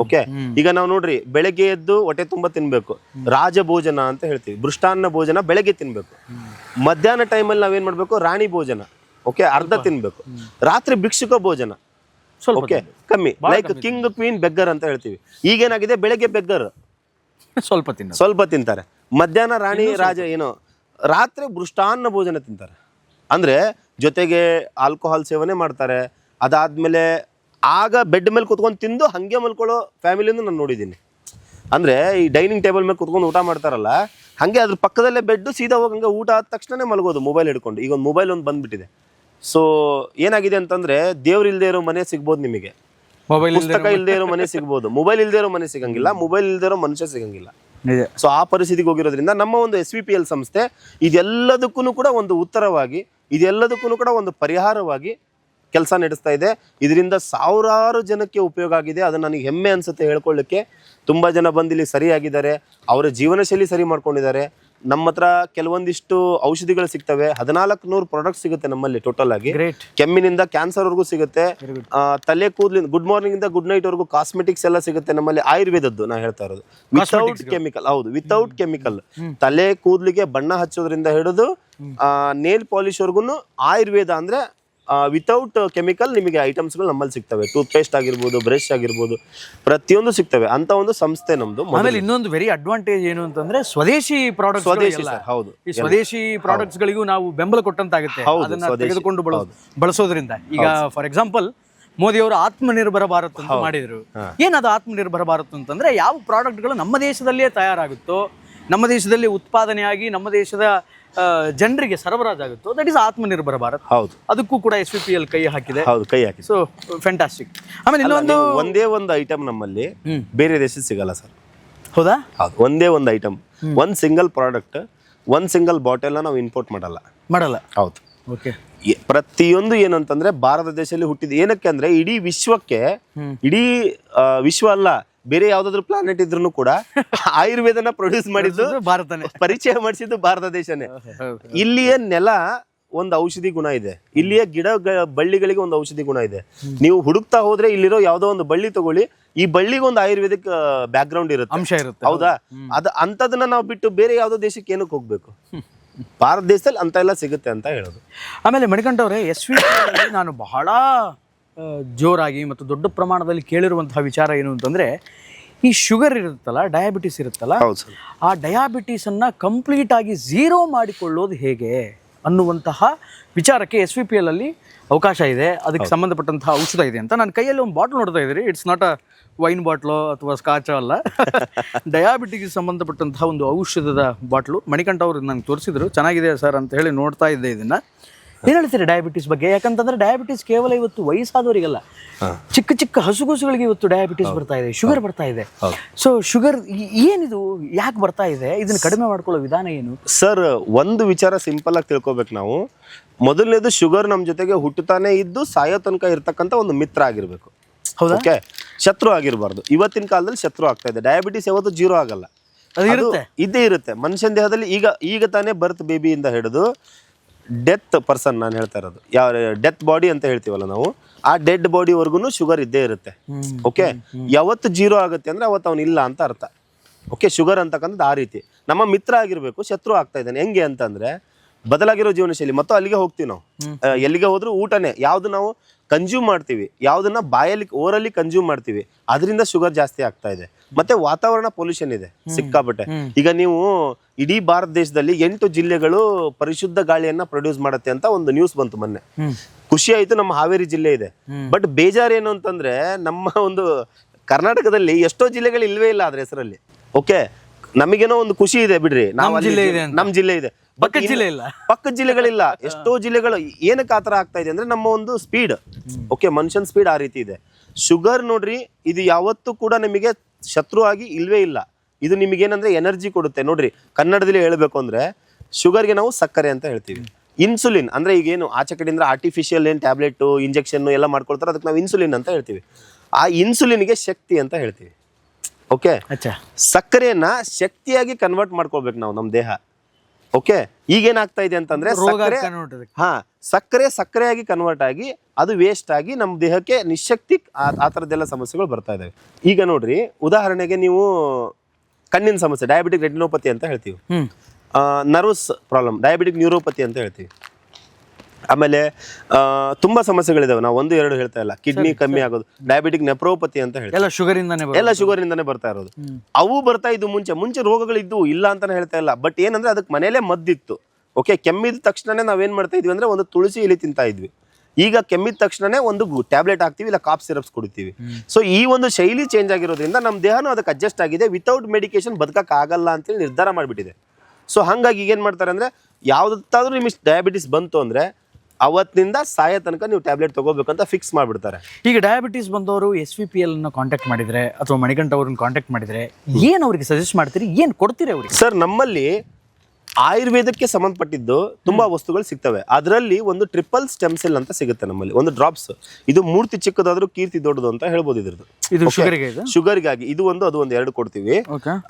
ಓಕೆ, ಈಗ ನಾವು ನೋಡ್ರಿ, ಬೆಳಗ್ಗೆ ಎದ್ದು ಹೊಟ್ಟೆ ತುಂಬಾ ತಿನ್ಬೇಕು, ರಾಜ ಭೋಜನ ಅಂತ ಹೇಳ್ತೀವಿ. ಮೃಷ್ಟಾನ್ನ ಭೋಜನ ಬೆಳಗ್ಗೆ ತಿನ್ಬೇಕು. ಮಧ್ಯಾಹ್ನ ಟೈಮಲ್ಲಿ ನಾವೇನ್ ಮಾಡ್ಬೇಕು? ರಾಣಿ ಭೋಜನ, ಓಕೆ, ಅರ್ಧ ತಿನ್ಬೇಕು. ರಾತ್ರಿ ಭಿಕ್ಷುಕ ಭೋಜನ, ಓಕೆ, ಕಮ್ಮಿ, ಲೈಕ್ ಕಿಂಗ್ ಕ್ವೀನ್ ಬೆಗ್ಗರ್ ಅಂತ ಹೇಳ್ತೀವಿ. ಈಗೇನಾಗಿದೆ? ಬೆಳಗ್ಗೆ ಬೆಗ್ಗರ್ ಸ್ವಲ್ಪ ತಿಂತಾರೆ, ಮಧ್ಯಾಹ್ನ ರಾಣಿ ರಾಜ ಏನೋ, ರಾತ್ರಿ ಮೃಷ್ಟಾನ್ನ ಭೋಜನ ತಿಂತಾರೆ. ಅಂದ್ರೆ ಜೊತೆಗೆ ಆಲ್ಕೋಹಾಲ್ ಸೇವನೆ ಮಾಡ್ತಾರೆ. ಅದಾದ್ಮೇಲೆ ಆಗ ಬೆಡ್ ಮೇಲೆ ಕುತ್ಕೊಂಡು ತಿಂದು ಹಂಗೆ ಮಲ್ಕೊಳ್ಳೋ ಫ್ಯಾಮಿಲಿಯನ್ನು ನಾನು ನೋಡಿದ್ದೀನಿ. ಅಂದ್ರೆ ಈ ಡೈನಿಂಗ್ ಟೇಬಲ್ ಮೇಲೆ ಕುತ್ಕೊಂಡು ಊಟ ಮಾಡ್ತಾರಲ್ಲ, ಹಂಗೆ ಅದ್ರ ಪಕ್ಕದಲ್ಲೇ ಬೆಡ್, ಸೀದಾ ಹೋಗಿ ಹಂಗೆ ಊಟ ಆದ ತಕ್ಷಣ ಮಲಗೋದು ಮೊಬೈಲ್ ಹಿಡ್ಕೊಂಡು. ಈಗ ಒಂದು ಮೊಬೈಲ್ ಒಂದು ಬಂದ್ಬಿಟ್ಟಿದೆ. ಸೊ ಏನಾಗಿದೆ ಅಂತಂದ್ರೆ, ದೇವ್ರು ಇಲ್ದೇ ಇರೋ ಮನೆ ಸಿಗ್ಬೋದು ನಿಮಗೆ, ಪುಸ್ತಕ ಇಲ್ದೇ ಇರೋ ಮನೆ ಸಿಗ್ಬೋದು, ಮೊಬೈಲ್ ಇಲ್ದೇ ಇರೋ ಮನೆ ಸಿಗಂಗಿಲ್ಲ, ಮೊಬೈಲ್ ಇಲ್ದೇ ಇರೋ ಮನುಷ್ಯ ಸಿಗಂಗಿಲ್ಲ. ಸೊ ಆ ಪರಿಸ್ಥಿತಿಗೆ ಹೋಗಿರೋದ್ರಿಂದ ನಮ್ಮ ಒಂದು SVPL ಸಂಸ್ಥೆ ಇದೆಲ್ಲದಕ್ಕೂ ಕೂಡ ಒಂದು ಉತ್ತರವಾಗಿ, ಇದೆಲ್ಲದಕ್ಕೂ ಕೂಡ ಒಂದು ಪರಿಹಾರವಾಗಿ ಕೆಲಸ ನಡೆಸ್ತಾ ಇದೆ. ಇದರಿಂದ ಸಾವಿರಾರು ಜನಕ್ಕೆ ಉಪಯೋಗ ಆಗಿದೆ. ಅದು ನನಗೆ ಹೆಮ್ಮೆ ಅನ್ಸುತ್ತೆ ಹೇಳ್ಕೊಳ್ಳಿಕ್ಕೆ. ತುಂಬಾ ಜನ ಬಂದು ಇಲ್ಲಿ ಸರಿಯಾಗಿದ್ದಾರೆ, ಅವರ ಜೀವನ ಶೈಲಿ ಸರಿ ಮಾಡ್ಕೊಂಡಿದ್ದಾರೆ. ನಮ್ಮ ಹತ್ರ ಕೆಲವೊಂದಿಷ್ಟು ಔಷಧಿಗಳು ಸಿಗ್ತವೆ, 1400 ಪ್ರಾಡಕ್ಟ್ ಸಿಗುತ್ತೆ ನಮ್ಮಲ್ಲಿ ಟೋಟಲ್ ಆಗಿ. ಕೆಮ್ಮಿನಿಂದ ಕ್ಯಾನ್ಸರ್ ವರ್ಗೂ ಸಿಗುತ್ತೆ, ತಲೆ ಕೂದಲಿಂದ ಗುಡ್ ಮಾರ್ನಿಂಗ್ ಇಂದ ಗುಡ್ ನೈಟ್ ವರ್ಗೂ ಕಾಸ್ಮೆಟಿಕ್ಸ್ ಎಲ್ಲ ಸಿಗುತ್ತೆ ನಮ್ಮಲ್ಲಿ. ಆಯುರ್ವೇದದ್ದು ನಾ ಹೇಳ್ತಾ ಇರೋದು, ವಿತೌಟ್ ಕೆಮಿಕಲ್. ಹೌದು, ವಿತೌಟ್ ಕೆಮಿಕಲ್. ತಲೆ ಕೂದಲಿಗೆ ಬಣ್ಣ ಹಚ್ಚೋದ್ರಿಂದ ಹಿಡಿದು ನೇಲ್ ಪಾಲಿಶ್ ವರ್ಗು ಆಯುರ್ವೇದ, ಅಂದ್ರೆ ವಿತೌಟ್ ಕೆಮಿಕಲ್ ನಿಮಗೆ ಐಟಮ್ಸ್ಗಳು ನಮ್ಮಲ್ಲಿ ಸಿಗ್ತವೆ. ಟೂತ್ ಪೇಸ್ಟ್ ಆಗಿರ್ಬೋದು, ಬ್ರಷ್ ಆಗಿರ್ಬೋದು, ಪ್ರತಿಯೊಂದು ಸಿಗ್ತವೆ ಅಂತ ಒಂದು ಸಂಸ್ಥೆ ನಮ್ದು. ಆಮೇಲೆ ಇನ್ನೊಂದು ವೆರಿ ಅಡ್ವಾಂಟೇಜ್ ಏನು ಅಂತಂದ್ರೆ, ಸ್ವದೇಶಿ ಪ್ರಾಡಕ್ಟ್. ಹೌದು, ಈ ಸ್ವದೇಶಿ ಪ್ರಾಡಕ್ಟ್ಸ್ ಗಳಿಗೂ ನಾವು ಬೆಂಬಲ ಕೊಟ್ಟಂತಾಗುತ್ತೆ ಅದನ್ನ ತೆಗೆದುಕೊಂಡು ಬಳಸೋದ್ರಿಂದ. ಈಗ ಫಾರ್ ಎಕ್ಸಾಂಪಲ್, ಮೋದಿ ಅವರು ಆತ್ಮನಿರ್ಭರ ಭಾರತ್ ಅಂತ ಮಾಡಿದ್ರು. ಏನದು ಆತ್ಮನಿರ್ಭರ ಭಾರತ್ ಅಂತಂದ್ರೆ, ಯಾವ ಪ್ರಾಡಕ್ಟ್ಗಳು ನಮ್ಮ ದೇಶದಲ್ಲೇ ತಯಾರಾಗುತ್ತೋ, ನಮ್ಮ ದೇಶದಲ್ಲಿ ಉತ್ಪಾದನೆಯಾಗಿ ನಮ್ಮ ದೇಶದ ಜನರಿಗೆ ಸರಬರಾಜಾಗುತ್ತೋ, ದಟ್ ಇಸ್ ಆತ್ಮನಿರ್ಭರ ಭಾರತ್. ಹೌದು, ಅದಕ್ಕೂ ಕೂಡ SVPL ಕೈ ಹಾಕಿದೆ. ಹೌದು, ಕೈ ಹಾಕಿ. So fantastic. ಆಮೇಲೆ ಇನ್ನೊಂದು, ಒಂದೇ ಒಂದು ಐಟಮ್ ನಮ್ಮಲ್ಲಿ ಬೇರೆ ದೇಶದ ಸಿಗಲ್ಲ ಸರ್. ಹೌದಾ? ಹೌದು, ಒಂದೇ ಒಂದು ಐಟಮ್, ಒಂದು ಸಿಂಗಲ್ ಪ್ರಾಡಕ್ಟ್, ಒಂದು ಸಿಂಗಲ್ ಬಾಟಲ್ ನಾವು ಇಂಪೋರ್ಟ್ ಮಾಡಲ್ಲ. ಹೌದು, ಓಕೆ. ಪ್ರತಿಯೊಂದು ಏನಂತಂದ್ರೆ ಭಾರತ ದೇಶದಲ್ಲಿ ಹುಟ್ಟಿದ. ಏನಕ್ಕೆ ಅಂದ್ರೆ ಇಡೀ ವಿಶ್ವಕ್ಕೆ, ಇಡೀ ವಿಶ್ವ ಅಲ್ಲ, ಬೇರೆ ಯಾವ್ದಾದ್ರು ಪ್ಲಾನೆಟ್ ಇದ್ರು ಕೂಡ ಆಯುರ್ವೇದನ ಪ್ರೊಡ್ಯೂಸ್ ಮಾಡಿದ್ದು ಭಾರತನೇ, ಪರಿಚಯ ಮಾಡಿಸಿದ್ದು ಭಾರತ ದೇಶನೇ. ಇಲ್ಲಿಯ ನೆಲ ಒಂದು ಔಷಧಿ ಗುಣ ಇದೆ, ಇಲ್ಲಿಯ ಗಿಡ ಬಳ್ಳಿಗಳಿಗೆ ಒಂದು ಔಷಧಿ ಗುಣ ಇದೆ. ನೀವು ಹುಡುಕ್ತಾ ಹೋದ್ರೆ ಇಲ್ಲಿರೋ ಯಾವ್ದೋ ಒಂದು ಬಳ್ಳಿ ತಗೊಳ್ಳಿ, ಈ ಬಳ್ಳಿಗೆ ಒಂದು ಆಯುರ್ವೇದಿಕ್ ಬ್ಯಾಕ್ ಗ್ರೌಂಡ್ ಇರುತ್ತೆ, ಅಂಶ ಇರುತ್ತೆ. ಹೌದಾ? ಅಂತದನ್ನ ನಾವು ಬಿಟ್ಟು ಬೇರೆ ಯಾವ್ದೋ ದೇಶಕ್ಕೆ ಏನಕ್ಕೆ ಹೋಗ್ಬೇಕು? ಭಾರತ ದೇಶದಲ್ಲಿ ಅಂತ ಎಲ್ಲ ಸಿಗುತ್ತೆ ಅಂತ ಹೇಳೋದು. ಆಮೇಲೆ ಮಣಿಕಂಠ ಅವರೇ, SVPL ನಾನು ಬಹಳ ಜೋರಾಗಿ ಮತ್ತು ದೊಡ್ಡ ಪ್ರಮಾಣದಲ್ಲಿ ಕೇಳಿರುವಂತಹ ವಿಚಾರ ಏನು ಅಂತಂದ್ರೆ, ಈ ಶುಗರ್ ಇರುತ್ತಲ್ಲ, ಡಯಾಬಿಟಿಸ್ ಇರುತ್ತಲ್ಲ, ಆ ಡಯಾಬಿಟಿಸನ್ನು ಕಂಪ್ಲೀಟ್ ಆಗಿ ಝೀರೋ ಮಾಡಿಕೊಳ್ಳೋದು ಹೇಗೆ ಅನ್ನುವಂತಹ ವಿಚಾರಕ್ಕೆ SVPL ಅಲ್ಲಿ ಅವಕಾಶ ಇದೆ. ಅದಕ್ಕೆ ಸಂಬಂಧಪಟ್ಟಂತಹ ಔಷಧ ಇದೆ ಅಂತ. ನನ್ನ ಕೈಯಲ್ಲಿ ಒಂದು ಬಾಟ್ಲ್ ನೋಡ್ತಾ ಇದ್ದೀರಿ. ಇಟ್ಸ್ ನಾಟ್ ಅ ವೈನ್ ಬಾಟ್ಲೋ ಅಥವಾ ಸ್ಕಾಚೋ ಅಲ್ಲ, ಡಯಾಬಿಟಿಸ್ಗೆ ಸಂಬಂಧಪಟ್ಟಂತಹ ಒಂದು ಔಷಧದ ಬಾಟ್ಲು. ಮಣಿಕಂಠ ಅವರು ನಂಗೆ ತೋರಿಸಿದ್ರು, ಚೆನ್ನಾಗಿದೆ ಸರ್ ಅಂತ ಹೇಳಿ ನೋಡ್ತಾ ಇದ್ದೆ ಇದನ್ನು. ಏನು ಹೇಳ್ತೀರಿ ಡಯಾಬಿಟಿಸ್ ಬಗ್ಗೆ? ಯಾಕಂತಂದ್ರೆ ಡಯಾಬಿಟಿಸ್ ಕೇವಲ ಇವತ್ತು ವಯಸ್ಸಾದವರಿಗಲ್ಲ, ಚಿಕ್ಕ ಚಿಕ್ಕ ಹಸುಗುಸುಗಳಿಗೆ ಇವತ್ತು ಡಯಾಬಿಟಿಸ್ ಬರ್ತಾ ಇದೆ, ಶುಗರ್ ಬರ್ತಾ ಇದೆ. ಸೊ ಶುಗರ್ ಏನಿದು, ಯಾಕೆ ಬರ್ತಾ ಇದೆ, ಇದನ್ನ ಕಡಿಮೆ ಮಾಡ್ಕೊಳ್ಳೋ ವಿಧಾನ ಏನು? ಸರ್, ಒಂದು ವಿಚಾರ ಸಿಂಪಲ್ ಆಗಿ ತಿಳ್ಕೊಬೇಕು ನಾವು. ಮೊದಲನೇದು, ಶುಗರ್ ನಮ್ಮ ಜೊತೆಗೆ ಹುಟ್ಟುತ್ತಾನೆ ಇದ್ದು ಸಾಯೋ ತನಕ ಇರ್ತಕ್ಕಂಥ ಒಂದು ಮಿತ್ರ ಆಗಿರ್ಬೇಕು. ಓಕೆ, ಶತ್ರು ಆಗಿರಬಾರ್ದು. ಇವತ್ತಿನ ಕಾಲದಲ್ಲಿ ಶತ್ರು ಆಗ್ತಾ ಇದೆ. ಡಯಾಬಿಟಿಸ್ ಯಾವತ್ತು ಜೀರೋ ಆಗಲ್ಲ, ಇದ್ದೇ ಇರುತ್ತೆ ಮನುಷ್ಯನ ದೇಹದಲ್ಲಿ. ಈಗ ತಾನೇ ಬರ್ತ್ ಬೇಬಿಯಿಂದ ಹಿಡಿದು ಡೆತ್ ಪರ್ಸನ್, ನಾನು ಹೇಳ್ತಾ ಇರೋದು ಯಾವ ಡೆತ್ ಬಾಡಿ ಅಂತ ಹೇಳ್ತೀವಲ್ಲ ನಾವು, ಆ ಡೆಡ್ ಬಾಡಿವರೆಗೂ ಶುಗರ್ ಇದ್ದೇ ಇರುತ್ತೆ. ಓಕೆ, ಯಾವತ್ತು ಜೀರೋ ಆಗುತ್ತೆ ಅಂದ್ರೆ ಅವತ್ತು ಅವನು ಇಲ್ಲ ಅಂತ ಅರ್ಥ. ಓಕೆ, ಶುಗರ್ ಅಂತಕ್ಕಂಥದ್ದು ಆ ರೀತಿ ನಮ್ಮ ಮಿತ್ರ ಆಗಿರ್ಬೇಕು, ಶತ್ರು ಆಗ್ತಾ ಇದ್ದಾನೆ. ಹೆಂಗೆ ಅಂತಂದ್ರೆ, ಬದಲಾಗಿರೋ ಜೀವನ ಶೈಲಿ ಮತ್ತು ಅಲ್ಲಿಗೆ ಹೋಗ್ತೀವಿ ನಾವು. ಎಲ್ಲಿಗೆ ಹೋದ್ರೂ ಊಟನೇ ಯಾವ್ದು ನಾವು ಕನ್ಸ್ಯೂಮ್ ಮಾಡ್ತೀವಿ, ಯಾವ್ದನ್ನ ಬಾಯಲ್ಲಿ ಓರಲ್ಲಿ ಕನ್ಸ್ಯೂಮ್ ಮಾಡ್ತೀವಿ, ಅದರಿಂದ ಶುಗರ್ ಜಾಸ್ತಿ ಆಗ್ತಾ ಇದೆ. ಮತ್ತೆ ವಾತಾವರಣ ಪೊಲ್ಯೂಷನ್ ಇದೆ ಸಿಕ್ಕಾಪಟ್ಟೆ. ಈಗ ನೀವು ಇಡೀ ಭಾರತ ದೇಶದಲ್ಲಿ 8 ಜಿಲ್ಲೆಗಳು ಪರಿಶುದ್ಧ ಗಾಳಿಯನ್ನ ಪ್ರೊಡ್ಯೂಸ್ ಮಾಡುತ್ತೆ ಅಂತ ಒಂದು ನ್ಯೂಸ್ ಬಂತು ಮೊನ್ನೆ. ಖುಷಿ ಆಯ್ತು, ನಮ್ಮ ಹಾವೇರಿ ಜಿಲ್ಲೆ ಇದೆ. ಬಟ್ ಬೇಜಾರೇನು ಅಂತಂದ್ರೆ ನಮ್ಮ ಒಂದು ಕರ್ನಾಟಕದಲ್ಲಿ ಎಷ್ಟೋ ಜಿಲ್ಲೆಗಳು ಇಲ್ವೇ ಇಲ್ಲ ಅದ್ರ ಹೆಸರಲ್ಲಿ. ಓಕೆ, ನಮಗೇನೋ ಒಂದು ಖುಷಿ ಇದೆ ಬಿಡ್ರಿ, ನಮ್ ಜಿಲ್ಲೆ ಇದೆ, ಪಕ್ಕದ ಜಿಲ್ಲೆಗಳಿಲ್ಲ. ಎಷ್ಟೋ ಜಿಲ್ಲೆಗಳು ಏನಕ್ಕೆ ಆತರ ಆಗ್ತಾ ಇದೆ ಅಂದ್ರೆ ನಮ್ಮ ಒಂದು ಸ್ಪೀಡ್. ಓಕೆ, ಮನುಷ್ಯನ್ ಸ್ಪೀಡ್ ಆ ರೀತಿ ಇದೆ. ಶುಗರ್ ನೋಡ್ರಿ, ಇದು ಯಾವತ್ತೂ ಕೂಡ ನಿಮಗೆ ಶತ್ರು ಆಗಿ ಇಲ್ವೇ ಇಲ್ಲ. ಇದು ನಿಮಗೇನಂದ್ರೆ ಎನರ್ಜಿ ಕೊಡುತ್ತೆ. ನೋಡ್ರಿ, ಕನ್ನಡದಲ್ಲಿ ಹೇಳ್ಬೇಕು ಅಂದ್ರೆ ಶುಗರ್ಗೆ ನಾವು ಸಕ್ಕರೆ ಅಂತ ಹೇಳ್ತೀವಿ. ಇನ್ಸುಲಿನ್ ಅಂದ್ರೆ ಈಗೇನು ಆಚೆ ಕಡೆಯಿಂದ ಆರ್ಟಿಫಿಷಿಯಲ್ ಏನ್ ಟ್ಯಾಬ್ಲೆಟ್ ಇಂಜೆಕ್ಷನ್ ಎಲ್ಲ ಮಾಡ್ಕೊಳ್ತಾರೆ, ಅದಕ್ಕೆ ನಾವು ಇನ್ಸುಲಿನ್ ಅಂತ ಹೇಳ್ತೀವಿ. ಆ ಇನ್ಸುಲಿನ್ಗೆ ಶಕ್ತಿ ಅಂತ ಹೇಳ್ತೀವಿ. ಓಕೆ, ಸಕ್ಕರೆಯನ್ನ ಶಕ್ತಿಯಾಗಿ ಕನ್ವರ್ಟ್ ಮಾಡ್ಕೊಳ್ಬೇಕು ನಾವು ನಮ್ಮ ದೇಹ. ಓಕೆ, ಈಗೇನಾಗ್ತಾ ಇದೆ ಅಂತಂದ್ರೆ ಸಕ್ಕರೆಯಾಗಿ ಕನ್ವರ್ಟ್ ಆಗಿ ಅದು ವೇಸ್ಟ್ ಆಗಿ ನಮ್ಮ ದೇಹಕ್ಕೆ ನಿಶಕ್ತಿ ಆ ಥರದ್ದೆಲ್ಲ ಸಮಸ್ಯೆಗಳು ಬರ್ತಾ ಇದಾವೆ. ಈಗ ನೋಡ್ರಿ, ಉದಾಹರಣೆಗೆ ನೀವು ಕಣ್ಣಿನ ಸಮಸ್ಯೆ, ಡಯಾಬಿಟಿಕ್ ರೆಟಿನೋಪತಿ ಅಂತ ಹೇಳ್ತೀವಿ. ನರ್ವ್ಸ್ ಪ್ರಾಬ್ಲಮ್, ಡಯಾಬಿಟಿಕ್ ನ್ಯೂರೋಪತಿ ಅಂತ ಹೇಳ್ತೀವಿ. ಆಮೇಲೆ ತುಂಬಾ ಸಮಸ್ಯೆಗಳಿದಾವೆ, ನಾವು 1-2 ಹೇಳ್ತಾ ಇಲ್ಲ. ಕಿಡ್ನಿ ಕಮ್ಮಿ ಆಗೋದು, ಡಯಾಬಿಟಿಕ್ ನೆಪ್ರೋಪತಿ ಅಂತ ಹೇಳ್ತೀವಿ. ಎಲ್ಲ ಶುಗರ್ ಇಂದಾನೆ ಬರ್ತಾ ಇರೋದು. ಅವು ಬರ್ತಾ ಇದ್ದು ಮುಂಚೆ ರೋಗಗಳಿದ್ದು ಇಲ್ಲ ಅಂತಾನೆ ಹೇಳ್ತಾ ಇಲ್ಲ. ಬಟ್ ಏನಂದ್ರೆ ಅದಕ್ಕೆ ಮನೇಲೆ ಮದ್ದಿತ್ತು. ಓಕೆ, ಕೆಮ್ಮಿದ ತಕ್ಷಣನೇ ನಾವೇನ್ ಮಾಡ್ತಾ ಇದ್ವಿ ಅಂದ್ರೆ ಒಂದು ತುಳಸಿ ಎಲೆ ತಿಂತಾ ಇದ್ವಿ. ಈಗ ಕೆಮ್ಮಿದ ತಕ್ಷಣನೇ ಒಂದು ಟ್ಯಾಬ್ಲೆಟ್ ಹಾಕ್ತಿವಿ, ಇಲ್ಲ ಕಾಫ್ ಸಿರಪ್ಸ್ ಕುಡಿತೀವಿ. ಸೊ ಈ ಒಂದು ಶೈಲಿ ಚೇಂಜ್ ಆಗಿರೋದ್ರಿಂದ ನಮ್ಮ ದೇಹನೂ ಅದಕ್ಕೆ ಅಡ್ಜಸ್ಟ್ ಆಗಿದೆ. ವಿತೌಟ್ ಮೆಡಿಕೇಶನ್ ಬದುಕಕ್ ಆಗಲ್ಲ ಅಂತೇಳಿ ನಿರ್ಧಾರ ಮಾಡಿಬಿಟ್ಟಿದೆ. ಸೊ ಹಂಗಾಗಿ ಈಗ ಏನ್ ಮಾಡ್ತಾರೆ ಅಂದ್ರೆ, ಯಾವ್ದಾದ್ರೂ ನಿಮಗೆ ಡಯಾಬಿಟಿಸ್ ಬಂತು ಅಂದ್ರೆ ಅವತ್ತಿನಿಂದ ಸಾಯ ತನಕ ನೀವು ಟ್ಯಾಬ್ಲೆಟ್ ತಗೋಬೇಕಂತ ಫಿಕ್ಸ್ ಮಾಡ್ಬಿಡ್ತಾರೆ. ಈಗ ಡಯಾಬಿಟಿಸ್ ಬಂದವರು SVPL ಕಾಂಟ್ಯಾಕ್ಟ್ ಮಾಡಿದ್ರೆ ಅಥವಾ ಮಣಿಕಂಠ ಅವ್ರನ್ನ ಕಾಂಟ್ಯಾಕ್ಟ್ ಮಾಡಿದ್ರೆ ಏನ್ ಅವ್ರಿಗೆ ಸಜೆಸ್ಟ್ ಮಾಡ್ತೀರಿ, ಏನ್ ಕೊಡ್ತೀರಿ ಅವ್ರಿಗೆ? ಸರ್, ನಮ್ಮಲ್ಲಿ ಆಯುರ್ವೇದಕ್ಕೆ ಸಂಬಂಧಪಟ್ಟಿದ್ದು ತುಂಬಾ ವಸ್ತುಗಳು ಸಿಗ್ತವೆ. ಅದರಲ್ಲಿ ಒಂದು ಟ್ರಿಪಲ್ ಸ್ಟೆಮ್ ಸೆಲ್ ಅಂತ ಸಿಗುತ್ತೆ ನಮ್ಮಲ್ಲಿ, ಒಂದು ಡ್ರಾಪ್ಸ್. ಇದು ಮೂರ್ತಿ ಚಿಕ್ಕದಾದ್ರೂ ಕೀರ್ತಿ ದೊಡ್ಡದು ಅಂತ ಹೇಳ್ಬೋದು ಇದ್ರದ್ದು. ಶುಗರ್ಗಾಗಿ ಇದು ಒಂದು, ಅದು ಒಂದು 2 ಕೊಡ್ತೀವಿ.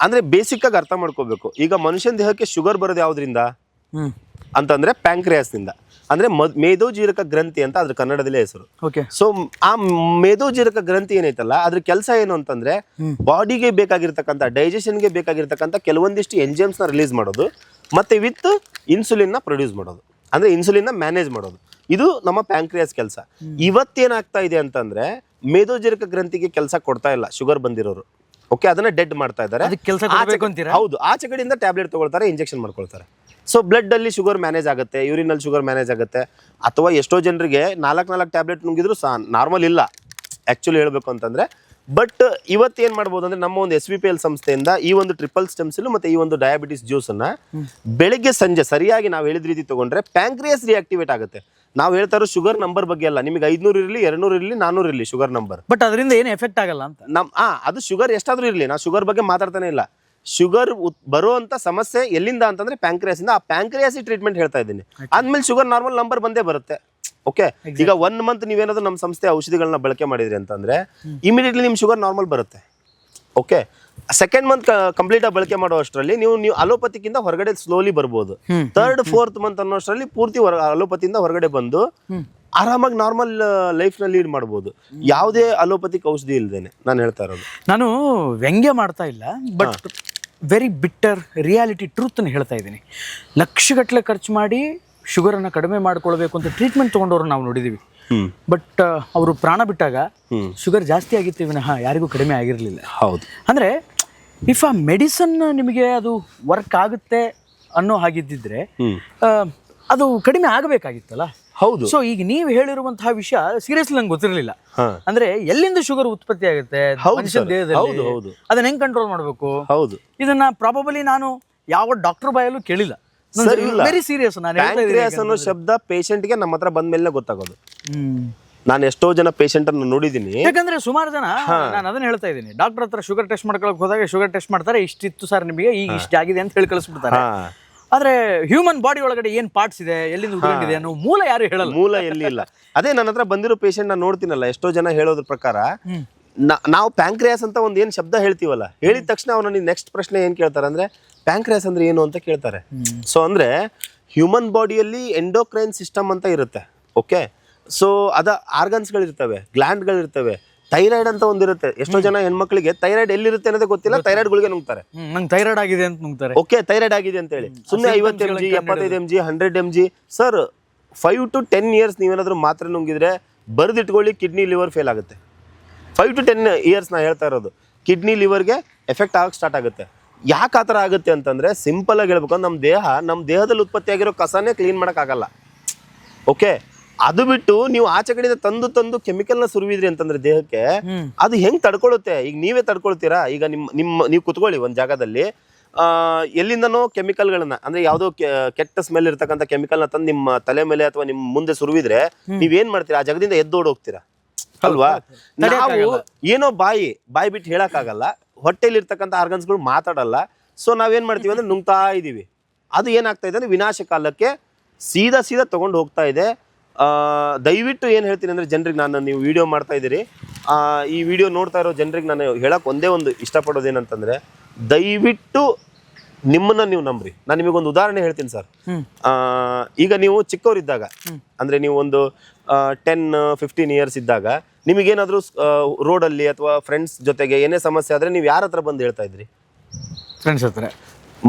ಅಂದ್ರೆ ಬೇಸಿಕ್ ಆಗಿ ಅರ್ಥ ಮಾಡ್ಕೋಬೇಕು. ಈಗ ಮನುಷ್ಯನ ದೇಹಕ್ಕೆ ಶುಗರ್ ಬರೋದು ಯಾವ್ದ್ರಿಂದ ಅಂತಂದ್ರೆ ಪ್ಯಾಂಕ್ರಿಯಾಸ್ ನಿಂದ. ಅಂದ್ರೆ ಮೇದೋಜೀರಕ ಗ್ರಂಥಿ ಅಂತ ಅದ್ರ ಕನ್ನಡದಲ್ಲೇ ಹೆಸರು. ಸೊ ಆ ಮೇದೋಜೀರಕ ಗ್ರಂಥಿ ಏನೈತಲ್ಲ, ಅದ್ರ ಕೆಲಸ ಏನು ಅಂತಂದ್ರೆ ಬಾಡಿಗೆ ಬೇಕಾಗಿರ್ತಕ್ಕಂಥ, ಡೈಜೆಷನ್ಗೆ ಬೇಕಾಗಿರ್ತಕ್ಕಂಥ ಕೆಲವೊಂದಿಷ್ಟು ಎಂಜೈಮ್ಸ್ ನ ರಿಲೀಸ್ ಮಾಡೋದು, ಮತ್ತೆ ವಿತ್ ಇನ್ಸುಲಿನ್ ನ ಪ್ರೊಡ್ಯೂಸ್ ಮಾಡೋದು, ಅಂದ್ರೆ ಇನ್ಸುಲಿನ್ ನ ಮ್ಯಾನೇಜ್ ಮಾಡೋದು. ಇದು ನಮ್ಮ ಪ್ಯಾಂಕ್ರಿಯಾಸ್ ಕೆಲಸ. ಇವತ್ತೇನಾಗ್ತಾ ಇದೆ ಅಂತಂದ್ರೆ ಮೇದೋಜೀರಕ ಗ್ರಂಥಿಗೆ ಕೆಲಸ ಕೊಡ್ತಾ ಇಲ್ಲ ಶುಗರ್ ಬಂದಿರೋರು. ಓಕೆ, ಅದನ್ನ ಡೆಡ್ ಮಾಡ್ತಾ ಇದ್ದಾರೆ. ಹೌದು, ಆಚೆ ಕಡೆಯಿಂದ ಟ್ಯಾಬ್ಲೆಟ್ ತಗೊಳ್ತಾರೆ, ಇಂಜೆಕ್ಷನ್ ಮಾಡ್ಕೊಳ್ತಾರೆ. ಸೊ ಬ್ಲಡ್ ಅಲ್ಲಿ ಶುಗರ್ ಮ್ಯಾನೇಜ್ ಆಗುತ್ತೆ, ಯೂರಿನ್ ಅಲ್ಲಿ ಶುಗರ್ ಮ್ಯಾನೇಜ್ ಆಗುತ್ತೆ. ಅಥವಾ ಎಷ್ಟೋ ಜನರಿಗೆ 4 ಟ್ಯಾಬ್ಲೆಟ್ ನುಂಗಿದ್ರು ನಾರ್ಮಲ್ ಇಲ್ಲ ಆಕ್ಚುಲಿ ಹೇಳ್ಬೇಕು ಅಂತಂದ್ರೆ. ಬಟ್ ಇವತ್ತು ಏನ್ ಮಾಡ್ಬೋದು ಅಂದ್ರೆ, ನಮ್ಮ ಒಂದು SVPL ಸಂಸ್ಥೆಯಿಂದ ಈ ಒಂದು ಟ್ರಿಪಲ್ ಸ್ಟೆಮ್ ಸೆಲ್ ಮತ್ತೆ ಈ ಒಂದು ಡಯಾಬಿಟಿಸ್ ಜ್ಯೂಸ್ ಅನ್ನ ಬೆಳಿಗ್ಗೆ ಸಂಜೆ ಸರಿಯಾಗಿ ನಾವು ಹೇಳಿದ ರೀತಿ ತಗೊಂಡ್ರೆ ಪ್ಯಾಂಕ್ರಿಯಾಸ್ ರಿಯಾಕ್ಟಿವೇಟ್ ಆಗುತ್ತೆ. ನಾವು ಹೇಳ್ತಾ ಇರೋ ಶುಗರ್ ನಂಬರ್ ಬಗ್ಗೆ ಅಲ್ಲ, ನಿಮಗೆ 500 ಇರಲಿ, 200 ಇರಲಿ, 400 ಇರಲಿ ಶುಗರ್ ನಂಬರ್, ಬಟ್ ಅದರಿಂದ ಏನು ಎಫೆಕ್ಟ್ ಆಗಲ್ಲ ಅಂತ. ಅದು ಶುಗರ್ ಎಷ್ಟಾದ್ರೂ ಇರಲಿ, ನಾವು ಶುಗರ್ ಬಗ್ಗೆ ಮಾತಾಡ್ತಾನೆ ಇಲ್ಲ. ಶುಗರ್ ಬರುವಂತ ಸಮಸ್ಯೆ ಎಲ್ಲಿಂದ ಅಂತಂದ್ರೆ ಪ್ಯಾಂಕ್ರಿಯಾಸ್ ಇಂದ. ಆ ಪ್ಯಾಂಕ್ರಿಯಾಸ್ ಟ್ರೀಟ್ಮೆಂಟ್ ಹೇಳ್ತಾ ಇದ್ದೀನಿ. ಆದ್ಮೇಲೆ ಶುಗರ್ ನಾರ್ಮಲ್ ನಂಬರ್ ಬಂದೇ ಬರುತ್ತೆ. ಓಕೆ, ಈಗ 1 ಮಂತ್ ನೀವೇನಾದ್ರೂ ನಮ್ಮ ಸಂಸ್ಥೆ ಔಷಧಿಗಳನ್ನ ಬಳಕೆ ಮಾಡಿದ್ರಿ ಅಂತಂದ್ರೆ ಇಮಿಡಿಯೇಟ್ಲಿ ನಿಮ್ ಶುಗರ್ ನಾರ್ಮಲ್ ಬರುತ್ತೆ. ಓಕೆ, 2nd ಮಂತ್ ಕಂಪ್ಲೀಟ್ ಆಗಿ ಬಳಕೆ ಮಾಡೋ ಅಷ್ಟರಲ್ಲಿ ನೀವು ಅಲೋಪತಿಕ್ಕಿಂದ ಹೊರಗಡೆ ಸ್ಲೋಲಿ ಬರ್ಬೋದು. 3rd 4th ಮಂತ್ ಅನ್ನೋ ಅಷ್ಟರಲ್ಲಿ ಪೂರ್ತಿ ಅಲೋಪತಿಯಿಂದ ಹೊರಗಡೆ ಬಂದು ಆರಾಮಾಗಿ ನಾರ್ಮಲ್ ಲೈಫ್ ನ ಲೀಡ್ ಮಾಡಬಹುದು, ಯಾವುದೇ ಅಲೋಪತಿಕ್ ಔಷಧಿ ಇಲ್ದೇನೆ. ನಾನು ಹೇಳ್ತಾ ಇರೋದು, ನಾನು ವ್ಯಂಗ್ಯ ಮಾಡ್ತಾ ಇಲ್ಲ, but very bitter reality truth ಅನ್ನು ಹೇಳ್ತಾ ಇದ್ದೀನಿ. ಲಕ್ಷಗಟ್ಟಲೆ ಖರ್ಚು ಮಾಡಿ ಶುಗರನ್ನು ಕಡಿಮೆ ಮಾಡ್ಕೊಳ್ಬೇಕು ಅಂತ ಟ್ರೀಟ್ಮೆಂಟ್ ತೊಗೊಂಡವ್ರು ನಾವು ನೋಡಿದ್ದೀವಿ. ಬಟ್ ಅವರು ಪ್ರಾಣ ಬಿಟ್ಟಾಗ ಶುಗರ್ ಜಾಸ್ತಿ ಆಗಿತ್ತು ವಿನಃ ಯಾರಿಗೂ ಕಡಿಮೆ ಆಗಿರಲಿಲ್ಲ. ಹೌದು, ಅಂದರೆ ಇಫ್ ಆ ಮೆಡಿಸನ್ ನಿಮಗೆ ಅದು ವರ್ಕ್ ಆಗುತ್ತೆ ಅನ್ನೋ ಹಾಗಿದ್ದಿದ್ರೆ ಅದು ಕಡಿಮೆ ಆಗಬೇಕಾಗಿತ್ತಲ್ಲ. ಹೌದು. ಸೊ ಈಗ ನೀವು ಹೇಳಿರುವಂತಹ ವಿಷಯ ಸೀರಿಯಸ್ಲಿ ನಂಗೆ ಗೊತ್ತಿರಲಿಲ್ಲ. ಅಂದ್ರೆ ಎಲ್ಲಿಂದ ಶುಗರ್ ಉತ್ಪತ್ತಿ ಆಗುತ್ತೆ ಮನುಷ್ಯನ ದೇಹದಲ್ಲಿ, ಅದನ್ನ ಹೆಂಗ್ ಕಂಟ್ರೋಲ್ ಮಾಡಬೇಕು, ಹೌದು, ಇದನ್ನ ಪ್ರಾಬಬಲಿ ನಾನು ಯಾವ ಡಾಕ್ಟರ್ ಬಾಯಲ್ಲೂ ಕೇಳಿಲ್ಲ. Very serious. ಪ್ಯಾಂಕ್ರಿಯಾಸ್ ಅನ್ನೋ ಶಬ್ದ ಪೇಷಂಟ್ ಗೆ ನಮ್ಮ ಹತ್ರ ಬಂದ್ಮೇಲೆ ಗೊತ್ತಾಗೋದು. ನಾನು ಎಷ್ಟೋ ಜನ ಪೇಷಂಟ್ ಅನ್ನು ನೋಡಿದೀನಿ. ಯಾಕಂದ್ರೆ ಸುಮಾರು ಜನ, ನಾನು ಅದನ್ನ ಹೇಳ್ತಾ ಇದ್ದೀನಿ, ಡಾಕ್ಟರ್ ಹತ್ರ ಶುಗರ್ ಟೆಸ್ಟ್ ಮಾಡ್ಕೊಳಕ್ ಹೋದಾಗ ಶುಗರ್ ಟೆಸ್ಟ್ ಮಾಡ್ತಾರೆ, ಇಷ್ಟಿತ್ತು ಸರ್ ನಿಮಗೆ, ಈಗ ಇಷ್ಟಾಗಿದೆ ಅಂತ ಹೇಳಿ ಕಳಿಸ್ಬಿಡ್ತಾರೆ. ಆದ್ರೆ ಹ್ಯೂಮನ್ ಬಾಡಿ ಒಳಗಡೆ ಏನ್ ಪಾರ್ಟ್ಸ್ ಇದೆ, ಎಲ್ಲಿಂದ ಉಟ್ಕೊಂಡಿದೆ ಅನ್ನೋ ಮೂಲ ಯಾರು ಹೇಳಲ್ಲ. ಮೂಲ ಎಲ್ಲಿ ಇಲ್ಲ. ಅದೇ ನನ್ನ ಹತ್ರ ಬಂದಿರೋ ಪೇಷಂಟ್ ನಾನು ನೋಡ್ತೀನಲ್ಲ, ಎಷ್ಟೋ ಜನ ಹೇಳೋದ್ರ ಪ್ರಕಾರ ನಾವು ಪ್ಯಾಂಕ್ರಿಯಾಸ್ ಅಂತ ಒಂದ್ ಏನ್ ಶಬ್ದ ಹೇಳ್ತೀವಲ್ಲ, ಹೇಳಿದ ತಕ್ಷಣ ಅವನ ನೆಕ್ಸ್ಟ್ ಪ್ರಶ್ನೆ ಏನ್ ಕೇಳ್ತಾರೆ ಅಂದ್ರೆ ಪ್ಯಾಂಕ್ರಿಯಾಸ್ ಅಂದ್ರೆ ಏನು ಅಂತ ಕೇಳ್ತಾರೆ. ಸೊ ಅಂದ್ರೆ ಹ್ಯೂಮನ್ ಬಾಡಿಯಲ್ಲಿ ಎಂಡೋಕ್ರೈನ್ ಸಿಸ್ಟಮ್ ಅಂತ ಇರುತ್ತೆ. ಓಕೆ, ಸೊ ಅದ ಆರ್ಗನ್ಸ್ಗಳಿರ್ತವೆ, ಗ್ಲ್ಯಾಂಡ್ಗಳಿರ್ತವೆ, ಥೈರಾಯ್ಡ್ ಅಂತ ಒಂದಿರುತ್ತೆ. ಎಷ್ಟೋ ಜನ ಹೆಣ್ಮಕ್ಳಿಗೆ ಥೈರಾಯ್ಡ್ ಎಲ್ಲಿರುತ್ತೆ ಅನ್ನೋದೇ ಗೊತ್ತಿಲ್ಲ, ಥೈರಾಯ್ಡ್ ಗುಳಿಗೆ ನುಂಗ್ತಾರೆ. ನಂಗೆ ಥೈರಾಯ್ಡ್ ಆಗಿದೆ ಅಂತ ನುಂಗ್ತಾರೆ. ಓಕೆ, ಥೈರಾಯ್ಡ್ ಆಗಿದೆ ಅಂತ ಹೇಳಿ ಸುಮ್ಮನೆ 50 mg 75 mg 100 mg. Sir 5 to 10 years ನೀವೇನಾದ್ರೂ ಮಾತ್ರೆ ನುಂಗಿದ್ರೆ ಬರೆದಿಟ್ಕೊಳ್ಳಿ, ಕಿಡ್ನಿ ಲಿವರ್ ಫೇಲ್ ಆಗುತ್ತೆ. 5 to 10 years ನಾ ಹೇಳ್ತಾ ಇರೋದು. ಕಿಡ್ನಿ ಲಿವರ್ಗೆ ಎಫೆಕ್ಟ್ ಆಗಕ್ಕೆ ಸ್ಟಾರ್ಟ್ ಆಗುತ್ತೆ. ಯಾಕೆ ಆ ಥರ ಆಗುತ್ತೆ ಅಂತಂದ್ರೆ ಸಿಂಪಲ್ ಆಗಿ ಹೇಳ್ಬೇಕು, ನಮ್ಮ ದೇಹದಲ್ಲಿ ಉತ್ಪತ್ತಿ ಆಗಿರೋ ಕಸನೇ ಕ್ಲೀನ್ ಮಾಡೋಕ್ಕಾಗಲ್ಲ. ಓಕೆ, ಅದು ಬಿಟ್ಟು ನೀವು ಆಚೆ ಕಡೆಯಿಂದ ತಂದು ಕೆಮಿಕಲ್ನ ಸುರಿವಿದ್ರಿ ಅಂತಂದ್ರೆ ದೇಹಕ್ಕೆ ಅದು ಹೆಂಗ್ ತಡ್ಕೊಳ್ಳುತ್ತೆ? ಈಗ ನೀವೇ ತಡ್ಕೊಳ್ತೀರಾ? ಈಗ ನೀವು ಕುತ್ಕೊಳ್ಳಿ ಒಂದ್ ಜಾಗದಲ್ಲಿ, ಎಲ್ಲಿಂದನೋ ಕೆಮಿಕಲ್ಗಳನ್ನ, ಅಂದ್ರೆ ಯಾವ್ದೋ ಕೆಟ್ಟ ಸ್ಮೆಲ್ ಇರ್ತಕ್ಕಂಥ ಕೆಮಿಕಲ್ನ ತಂದು ನಿಮ್ಮ ತಲೆ ಮೇಲೆ ಅಥವಾ ನಿಮ್ಮ ಮುಂದೆ ಸುರಿವಿದ್ರೆ ನೀವೇನ್ ಮಾಡ್ತೀರಾ? ಆ ಜಾಗದಿಂದ ಎದ್ದೋಡ್ ಹೋಗ್ತೀರಾ ಅಲ್ವಾ? ನಾವು ಏನೋ ಬಾಯಿ ಬಿಟ್ಟು ಹೇಳಕ್ಕಾಗಲ್ಲ, ಹೊಟ್ಟೆಲಿ ಇರ್ತಕ್ಕಂಥ ಆರ್ಗನ್ಸ್ಗಳು ಮಾತಾಡಲ್ಲ. ಸೊ ನಾವೇನ್ ಮಾಡ್ತೀವಿ ಅಂದ್ರೆ ನುಂಗ್ತಾ ಇದೀವಿ. ಅದು ಏನಾಗ್ತಾ ಇದೆ ಅಂದ್ರೆ ವಿನಾಶ ಕಾಲಕ್ಕೆ ಸೀದಾ ತಗೊಂಡು ಹೋಗ್ತಾ ಇದೆ. ದಯವಿಟ್ಟು ಏನು ಹೇಳ್ತೀನಿ ಅಂದರೆ ಜನರಿಗೆ, ನೀವು ವಿಡಿಯೋ ಮಾಡ್ತಾ ಇದ್ದೀರಿ, ಈ ವಿಡಿಯೋ ನೋಡ್ತಾ ಇರೋ ಜನರಿಗೆ ನಾನು ಹೇಳಕ್ಕೆ ಒಂದೇ ಒಂದು ಇಷ್ಟಪಡೋದೇನಂತಂದರೆ, ದಯವಿಟ್ಟು ನಿಮ್ಮನ್ನ ನೀವು ನಂಬ್ರಿ. ನಾನು ನಿಮಗೊಂದು ಉದಾಹರಣೆ ಹೇಳ್ತೀನಿ ಸರ್. ಈಗ ನೀವು ಚಿಕ್ಕವರಿದ್ದಾಗ, ಅಂದರೆ ನೀವು ಒಂದು 10-15 years ಇದ್ದಾಗ ನಿಮಗೇನಾದರೂ ರೋಡಲ್ಲಿ ಅಥವಾ ಫ್ರೆಂಡ್ಸ್ ಜೊತೆಗೆ ಏನೇ ಸಮಸ್ಯೆ ಆದರೆ ನೀವು ಯಾರ ಹತ್ರ ಬಂದು ಹೇಳ್ತಾ ಇದ್ರಿ? ಫ್ರೆಂಡ್ಸ್ ಹತ್ರ,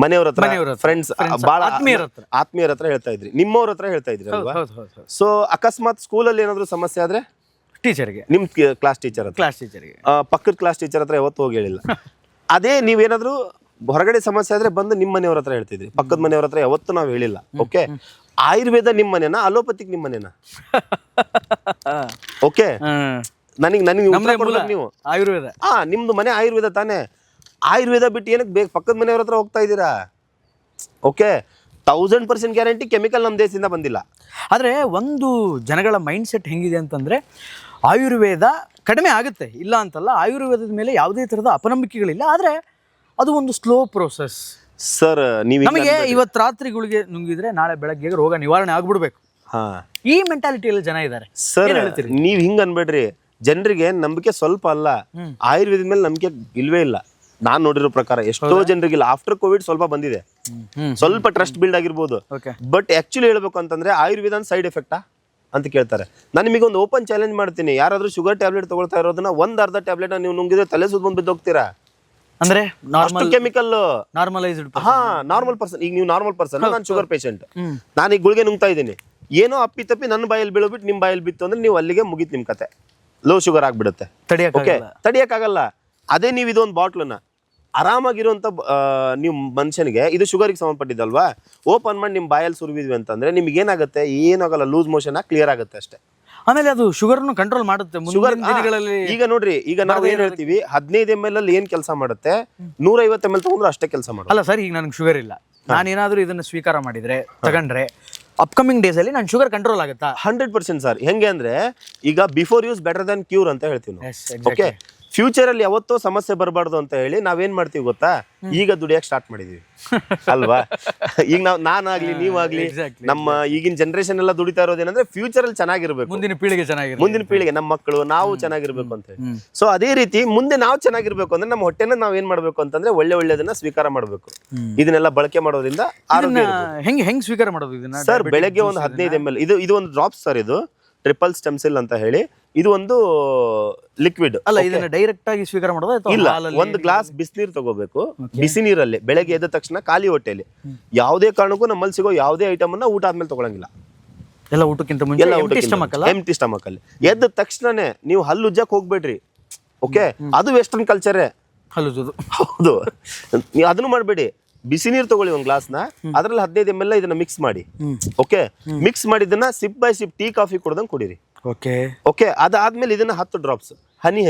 ಮನೆಯವ್ರ ಹತ್ರ, ಫ್ರೆಂಡ್ಸ್, ಬಹಳ ಆತ್ಮೀಯರ ಹತ್ರ ಹೇಳ್ತಾ ಇದ್ರಿ, ನಿಮ್ಮವ್ರ ಹತ್ರ ಹೇಳ್ತಾ ಇದ್ರಿ ಅಲ್ವಾ? ಸೊ ಅಕಸ್ಮಾತ್ ಸ್ಕೂಲಲ್ಲಿ ಏನಾದ್ರು ಸಮಸ್ಯೆ ಆದ್ರೆ ಟೀಚರ್ಗೆ, ನಿಮ್ ಕ್ಲಾಸ್ ಟೀಚರ್ ಪಕ್ಕದ ಕ್ಲಾಸ್ ಟೀಚರ್ ಹತ್ರ ಯಾವತ್ತು ಹೋಗಿ ಹೇಳಿಲ್ಲ. ಅದೇ ನೀವೇನಾದ್ರು ಹೊರಗಡೆ ಸಮಸ್ಯೆ ಆದ್ರೆ ಬಂದು ನಿಮ್ಮ ಮನೆಯವ್ರ ಹತ್ರ ಹೇಳ್ತಿದ್ರಿ, ಪಕ್ಕದ ಮನೆಯವ್ರ ಹತ್ರ ಯಾವತ್ತು ನಾವು ಹೇಳಿಲ್ಲ. ಓಕೆ, ಆಯುರ್ವೇದ ನಿಮ್ಮ ಮನೇನಾ, ಅಲೋಪತಿಕ್ ನಿಮ್ಮ ಮನೇನಾ? ಓಕೆ, ನನಗೆ ನೀವು ಆಯುರ್ವೇದ, ನಿಮ್ದು ಮನೆ ಆಯುರ್ವೇದ ತಾನೇ? ಆಯುರ್ವೇದ ಬಿಟ್ಟು ಏನಕ್ಕೆ ಬೇಕು ಪಕ್ಕದ ಮನೆಯವ್ರ ಹತ್ರ ಹೋಗ್ತಾ ಇದ್ದೀರಾ? ಓಕೆ, 1000% ಗ್ಯಾರಂಟಿ ಕೆಮಿಕಲ್ ನಮ್ಮ ದೇಶದಿಂದ ಬಂದಿಲ್ಲ. ಆದರೆ ಒಂದು ಜನಗಳ ಮೈಂಡ್ ಸೆಟ್ ಹೆಂಗಿದೆ ಅಂತಂದರೆ, ಆಯುರ್ವೇದ ಕಡಿಮೆ ಆಗುತ್ತೆ, ಇಲ್ಲ ಅಂತಲ್ಲ, ಆಯುರ್ವೇದದ ಮೇಲೆ ಯಾವುದೇ ಥರದ ಅಪನಂಬಿಕೆಗಳಿಲ್ಲ, ಆದರೆ ಅದು ಒಂದು ಸ್ಲೋ ಪ್ರೋಸೆಸ್. ಸರ್, ನೀವು ನಮಗೆ ಇವತ್ತು ರಾತ್ರಿ ಗುಳಿಗೆ ನುಂಗಿದ್ರೆ ನಾಳೆ ಬೆಳಗ್ಗೆ ರೋಗ ನಿವಾರಣೆ ಆಗ್ಬಿಡ್ಬೇಕು, ಈ ಮೆಂಟಾಲಿಟಿಯಲ್ಲಿ ಜನ ಇದ್ದಾರೆ. ಸರ್, ನೀವು ಹಿಂಗೆ ಅನ್ಬೇಡ್ರಿ. ಜನರಿಗೆ ನಂಬಿಕೆ ಸ್ವಲ್ಪ ಅಲ್ಲ, ಆಯುರ್ವೇದದ ಮೇಲೆ ನಂಬಿಕೆ ಇಲ್ವೇ ಇಲ್ಲ. ನಾನ್ ನೋಡಿರೋ ಪ್ರಕಾರ ಎಷ್ಟೋ ಜನರಿಗಿಲ್ಲ. ಆಫ್ಟರ್ ಕೋವಿಡ್ ಸ್ವಲ್ಪ ಬಂದಿದೆ, ಸ್ವಲ್ಪ ಟ್ರಸ್ಟ್ ಬಿಲ್ಡ್ ಆಗಿರ್ಬೋದು. ಬಟ್ ಆಕ್ಚುಲಿ ಹೇಳ್ಬೇಕು ಅಂತಂದ್ರೆ ಆಯುರ್ವೇದ ಸೈಡ್ ಎಫೆಕ್ಟಾ ಅಂತ ಕೇಳ್ತಾರೆ. ನಾನು ನಿಮಗೆ ಒಂದು ಓಪನ್ ಚಾಲೆಂಜ್ ಮಾಡ್ತೀನಿ. ಯಾರಾದ್ರೂ ಶುಗರ್ ಟ್ಯಾಬ್ಲೆಟ್ ತಗೊಳ್ತಾ ಇರೋದನ್ನ ಅರ್ಧ ಟ್ಯಾಬ್ಲೆಟ್ ನೀವು ನುಂಗಿದ್ರೆ ತಲೆ ಸುತ್ತ ಬಂದು ಬಿದ್ದೋಗ್ತೀರಾ. ಅಂದ್ರೆ ಕೆಮಿಕಲ್ ನಾರ್ಮಲೈಸ್ಡ್, ನಾರ್ಮಲ್ ಪರ್ಸನ್. ಈಗ ನೀವು ನಾರ್ಮಲ್ ಪರ್ಸನ್, ನಾನು ಶುಗರ್ ಪೇಷಂಟ್, ನಾನು ಈಗ ಗುಳಿಗೆ ನುಂಗ್ತಾ ಇದ್ದೀನಿ, ಏನೋ ಅಪ್ಪಿ ತಪ್ಪಿ ನನ್ನ ಬಾಯಲ್ಲಿ ಬೀಳೋಬಿಟ್ಟು ನಿಮ್ ಬಾಯಲ್ಲಿ ಬಿತ್ತು ಅಂದ್ರೆ ನೀವು ಅಲ್ಲಿಗೆ ಮುಗೀತು ನಿಮ್ ಕತೆ, ಲೋ ಶುಗರ್ ಆಗ್ಬಿಡುತ್ತೆ. ಓಕೆ, ತಡಿಯಕ್ಕಾಗಲ್ಲ. ಅದೇ ನೀವು ಇದೊಂದು ಬಾಟ್ಲನ್ನ ಆರಾಮಾಗಿರುವಂತ ನೀವು ಮನುಷ್ಯನಿಗೆ, ಇದು ಶುಗರ್ಗೆ ಸಂಬಂಧಪಟ್ಟಿದ್ದಲ್ವಾ, ಓಪನ್ ಮಾಡಿ ನಿಮ್ಮ ಬಾಯಲ್ಲಿ ಸುರಿದ್ವಿ ಅಂತಂದ್ರೆ ನಿಮ್ಗೆ ಏನಾಗುತ್ತೆ? ಏನಾಗಲ್ಲ, ಲೂಸ್ ಮೋಷನ್ ಕ್ಲಿಯರ್ ಆಗುತ್ತೆ ಅಷ್ಟೇ. ಆಮೇಲೆ ಅದು ಶುಗರ್ನು ಕಂಟ್ರೋಲ್ ಮಾಡುತ್ತೆ ಶುಗರ್ ದಿನಗಳಲ್ಲಿ. ಈಗ ನೋಡ್ರಿ, ಈಗ ನಾವು ಏನ್ ಹೇಳ್ತೀವಿ, 15 ml ಅಲ್ಲಿ ಏನ್ ಕೆಲಸ ಮಾಡುತ್ತೆ, 150 ml ತಗೊಂಡ್ರೆ ಅಷ್ಟೇ ಕೆಲಸ ಮಾಡುತ್ತೆ. ಅಲ್ಲ ಸರ್, ಈಗ ನನಗೆ ಶುಗರ್ ಇಲ್ಲ, ನಾನೇನಾದ್ರೂ ಇದನ್ನ ಸ್ವೀಕಾರ ಮಾಡಿದ್ರೆ, ತಗೊಂಡ್ರೆ ಅಪ್ಕಮಿಂಗ್ ಡೇಸ್ ಅಲ್ಲಿ ನಾನು ಶುಗರ್ ಕಂಟ್ರೋಲ್ ಆಗುತ್ತಾ? 100% ಸರ್. ಹೆಂಗೆ ಅಂದ್ರೆ, ಈಗ before use better than cure ಅಂತ ಹೇಳ್ತೀವಿ ನಾವು. ಓಕೆ, ಫ್ಯೂಚರ್ ಅಲ್ಲಿ ಯಾವತ್ತೋ ಸಮಸ್ಯೆ ಬರಬಾರ್ದು ಅಂತ ಹೇಳಿ ನಾವೇನ್ ಮಾಡ್ತೀವಿ ಗೊತ್ತಾ, ಈಗ ದುಡಿಯಕ್ ಸ್ಟಾರ್ಟ್ ಮಾಡಿದೀವಿ ಅಲ್ವಾ? ಈಗ ನಾನಾಗ್ಲಿ ನೀವಾಗ್ಲಿ ನಮ್ಮ ಈಗಿನ ಜನರೇಷನ್ ಎಲ್ಲ ದುಡಿತಾ ಇರೋದೇನಂದ್ರೆ ಫ್ಯೂಚರ್ ಅಲ್ಲಿ ಚೆನ್ನಾಗಿರ್ಬೇಕು, ಮುಂದಿನ ಪೀಳಿಗೆ ನಮ್ಮ ಮಕ್ಕಳು ನಾವು ಚೆನ್ನಾಗಿರ್ಬೇಕು ಅಂತ ಹೇಳಿ. ಸೊ ಅದೇ ರೀತಿ ಮುಂದೆ ನಾವು ಚೆನ್ನಾಗಿರ್ಬೇಕು ಅಂದ್ರೆ ನಮ್ಮ ಹೊಟ್ಟೆನ ನಾವ್ ಏನ್ ಮಾಡ್ಬೇಕು ಅಂತಂದ್ರೆ ಒಳ್ಳೆದನ್ನ ಸ್ವೀಕಾರ ಮಾಡ್ಬೇಕು. ಇದನ್ನೆಲ್ಲ ಬಳಕೆ ಮಾಡೋದ್ರಿಂದ ಆರೋಗ್ಯ. ಹೆಂಗ್ ಸ್ವೀಕಾರ ಮಾಡೋದು ಇದನ್ನ? ಸರ್, ಬೆಳಗ್ಗೆ ಒಂದು 15 ml, ಇದು ಒಂದು ಡ್ರಾಪ್ಸ್ ಸರ್, ಇದು ಟ್ರಿಪಲ್ ಸ್ಟೆಮ್ಸಿಲ್ ಅಂತ ಹೇಳಿ, ಇದು ಒಂದು ಲಿಕ್ವಿಡ್. ಅಲ್ಲ, ಇದನ್ನ ಡೈರೆಕ್ಟ್ ಆಗಿ ಸ್ವೀಕಾರ ಮಾಡೋದು ಇಲ್ಲ, ಒಂದು ಗ್ಲಾಸ್ ಬಿಸಿನೀರು ತಗೋಬೇಕು. ಬಿಸಿ ನೀರಲ್ಲಿ ಬೆಳಗ್ಗೆ ಎದ್ದ ತಕ್ಷಣ ಖಾಲಿ ಹೊಟ್ಟೆಯಲ್ಲಿ, ಯಾವುದೇ ಕಾರಣಕ್ಕೂ ನಮ್ಮಲ್ಲಿ ಸಿಗೋ ಯಾವುದೇ ಐಟಮ್ ಅನ್ನ ಊಟ ಆದ್ಮೇಲೆ ತಗೊಳಂಗಿಲ್ಲ. ಎಲ್ಲ ಊಟಕ್ಕಿಂತ ಮುಂಚೆ ಎಂಟಿ ಸ್ಟಮಕ್ ಅಲ್ಲಿ ಎದ್ದ ತಕ್ಷಣನೇ ನೀವು ಹಲ್ಲು ಉಜ್ಜಕ್ ಹೋಗ್ಬೇಡ್ರಿ. ಓಕೆ, ಅದು ವೆಸ್ಟರ್ನ್ ಕಲ್ಚರೇ, ಹಲ್ಲುಜ್ಜೋದು. ಹೌದು, ನೀವು ಅದನ್ನು ಮಾಡ್ಬೇಡಿ. ಬಿಸಿ ನೀರು ತಗೊಳ್ಳಿ ಒಂದು ಗ್ಲಾಸ್ನ, ಅದ್ರಲ್ಲಿ 15 ml ಇದನ್ನ ಮಿಕ್ಸ್ ಮಾಡಿ. ಓಕೆ, ಮಿಕ್ಸ್ ಮಾಡಿದ್ದನ್ನ sip by sip tea coffee ಕುಡ್ದಂಗೆ ಕುಡೀರಿ. ಓಕೆ, ಅದಾದ್ಮೇಲೆ ಇದನ್ನ 10 ಡ್ರಾಪ್ಸ್ ಹನಿ.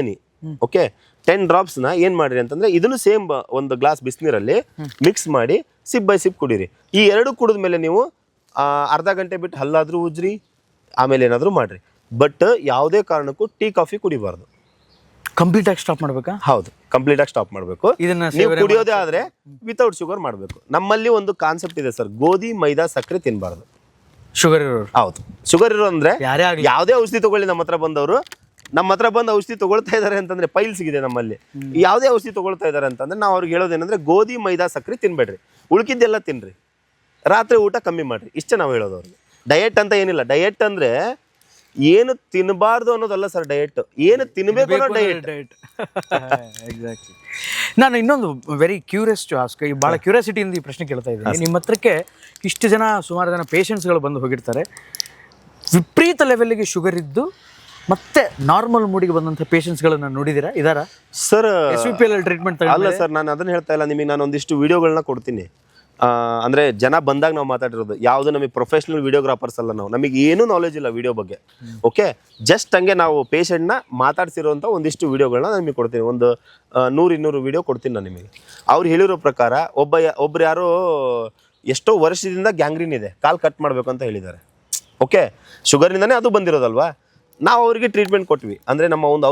ಓಕೆ, 10 ಡ್ರಾಪ್ಸ್ ನ ಏನ್ ಮಾಡ್ರಿ ಅಂತಂದ್ರೆ, ಇದನ್ನು ಸೇಮ್ ಒಂದು ಗ್ಲಾಸ್ ಬಿಸಿನೀರಲ್ಲಿ ಮಿಕ್ಸ್ ಮಾಡಿ ಸಿಪ್ ಬೈ ಸಿಪ್ ಕುಡೀರಿ. ಈ 2 ಕುಡಿದ್ಮೇಲೆ ನೀವು ಅರ್ಧ ಗಂಟೆ ಬಿಟ್ಟು ಹಲ್ಲಾದ್ರೂ ಉಜ್ರಿ, ಆಮೇಲೆ ಏನಾದ್ರೂ ಮಾಡ್ರಿ. ಬಟ್ ಯಾವುದೇ ಕಾರಣಕ್ಕೂ ಟೀ ಕಾಫಿ ಕುಡಿಬಾರ್ದು. ಕಂಪ್ಲೀಟ್ ಆಗಿ ಸ್ಟಾಪ್ ಮಾಡ್ಬೇಕಾ? ಹೌದು, ಕಂಪ್ಲೀಟ್ ಆಗಿ ಸ್ಟಾಪ್ ಮಾಡ್ಬೇಕು. ನೀವು ಕುಡಿಯೋದೇ ಆದ್ರೆ ವಿತೌಟ್ ಶುಗರ್ ಮಾಡ್ಬೇಕು. ನಮ್ಮಲ್ಲಿ ಒಂದು ಕಾನ್ಸೆಪ್ಟ್ ಇದೆ ಸರ್, ಗೋಧಿ ಮೈದಾ ಸಕ್ಕರೆ ತಿನ್ಬಾರ್ದು. ಶುಗರ್ ಇರೋರು? ಹೌದು, ಶುಗರ್ ಇರೋ ಅಂದ್ರೆ ಯಾವುದೇ ಔಷಧಿ ತಗೊಳ್ಳಿ, ನಮ್ಮ ಹತ್ರ ಬಂದವರು ನಮ್ಮ ಹತ್ರ ಬಂದು ಔಷಧಿ ತಗೊಳ್ತಾ ಇದಾರೆ ಅಂತಂದ್ರೆ, ಪೈಲ್ಸ್ ಇದೆ ನಮ್ಮಲ್ಲಿ, ಯಾವುದೇ ಔಷಧಿ ತಗೊಳ್ತಾ ಇದಾರೆ ಅಂತಂದ್ರೆ ನಾವು ಅವ್ರಿಗೆ ಹೇಳೋದೇನಂದ್ರೆ, ಗೋಧಿ ಮೈದಾ ಸಕ್ಕರೆ ತಿನ್ಬೇಡ್ರಿ, ಉಳ್ಕಿದ್ದೆಲ್ಲ ತಿನ್ರಿ, ರಾತ್ರಿ ಊಟ ಕಮ್ಮಿ ಮಾಡ್ರಿ, ಇಷ್ಟೇ ನಾವು ಹೇಳೋದು ಅವ್ರಿಗೆ. ಡಯಟ್ ಅಂತ ಏನಿಲ್ಲ. ಡಯಟ್ ಅಂದ್ರೆ ಏನು ತಿನ್ನಬಾರ್ದು ಅನ್ನೋದಲ್ಲ ಸರ್ ಡಯಟ್, ಏನು ತಿನ್ನಬೇಕು ಅನ್ನೋ ಡಯಟ್. Diet exactly. ನಾನು ಇನ್ನೊಂದು ವೆರಿ ಕ್ಯೂರಿಯಸ್ ಟು ಆಸ್ಕ್, ಈ ಭಾಳ ಕ್ಯೂರಿಯಾಸಿಟಿಯಿಂದ ಈ ಪ್ರಶ್ನೆ ಕೇಳ್ತಾ ಇದ್ದೀನಿ. ನಿಮ್ಮ ಹತ್ರಕ್ಕೆ ಇಷ್ಟು ಜನ, ಸುಮಾರು ಜನ ಪೇಷಂಟ್ಸ್ಗಳು ಬಂದು ಹೋಗಿರ್ತಾರೆ, ವಿಪರೀತ ಲೆವೆಲ್ಗೆ ಶುಗರ್ ಇದ್ದು ಮತ್ತೆ ನಾರ್ಮಲ್ ಮೂಡಿಗೆ ಬಂದಂಥ ಪೇಷಂಟ್ಸ್ಗಳನ್ನ ನೋಡಿದ್ದೀರಾ? ಇದಾರಾ ಸರ್? SVPL ಟ್ರೀಟ್ಮೆಂಟ್ ಅಲ್ಲ ಸರ್, ನಾನು ಅದನ್ನ ಹೇಳ್ತಾ ಇಲ್ಲ ನಿಮಗೆ. ನಾನು ಒಂದಿಷ್ಟು ವಿಡಿಯೋಗಳನ್ನ ಕೊಡ್ತೀನಿ. ಅಂದರೆ ಜನ ಬಂದಾಗ ನಾವು ಮಾತಾಡಿರೋದು ಯಾವುದು ನಮಗೆ ಪ್ರೊಫೆಷ್ನಲ್ ವಿಡಿಯೋಗ್ರಾಫರ್ಸ್ ಅಲ್ಲ, ನಮಗೆ ಏನೂ ನಾಲೆಜ್ ಇಲ್ಲ ವಿಡಿಯೋ ಬಗ್ಗೆ. ಓಕೆ, ಜಸ್ಟ್ ಹಂಗೆ ನಾವು ಪೇಷಂಟ್ನ ಮಾತಾಡ್ಸಿರೋಂಥ ಒಂದಿಷ್ಟು ವಿಡಿಯೋಗಳನ್ನ ನಾನು ನಿಮಗೆ ಕೊಡ್ತೀನಿ. ಒಂದು 100-200 ವಿಡಿಯೋ ಕೊಡ್ತೀನಿ ನಾನು ನಿಮಗೆ. ಅವ್ರು ಹೇಳಿರೋ ಪ್ರಕಾರ ಒಬ್ರು ಯಾರೋ ಎಷ್ಟೋ ವರ್ಷದಿಂದ ಗ್ಯಾಂಗ್ರೀನ್ ಇದೆ, ಕಾಲು ಕಟ್ ಮಾಡಬೇಕು ಅಂತ ಹೇಳಿದ್ದಾರೆ. ಓಕೆ, ಶುಗರ್ನಿಂದನೇ ಅದು ಬಂದಿರೋದಲ್ವಾ. ನಾವು ಅವರಿಗೆ ಟ್ರೀಟ್ಮೆಂಟ್ ಕೊಟ್ವಿ, ಅಂದರೆ ನಮ್ಮ ಒಂದು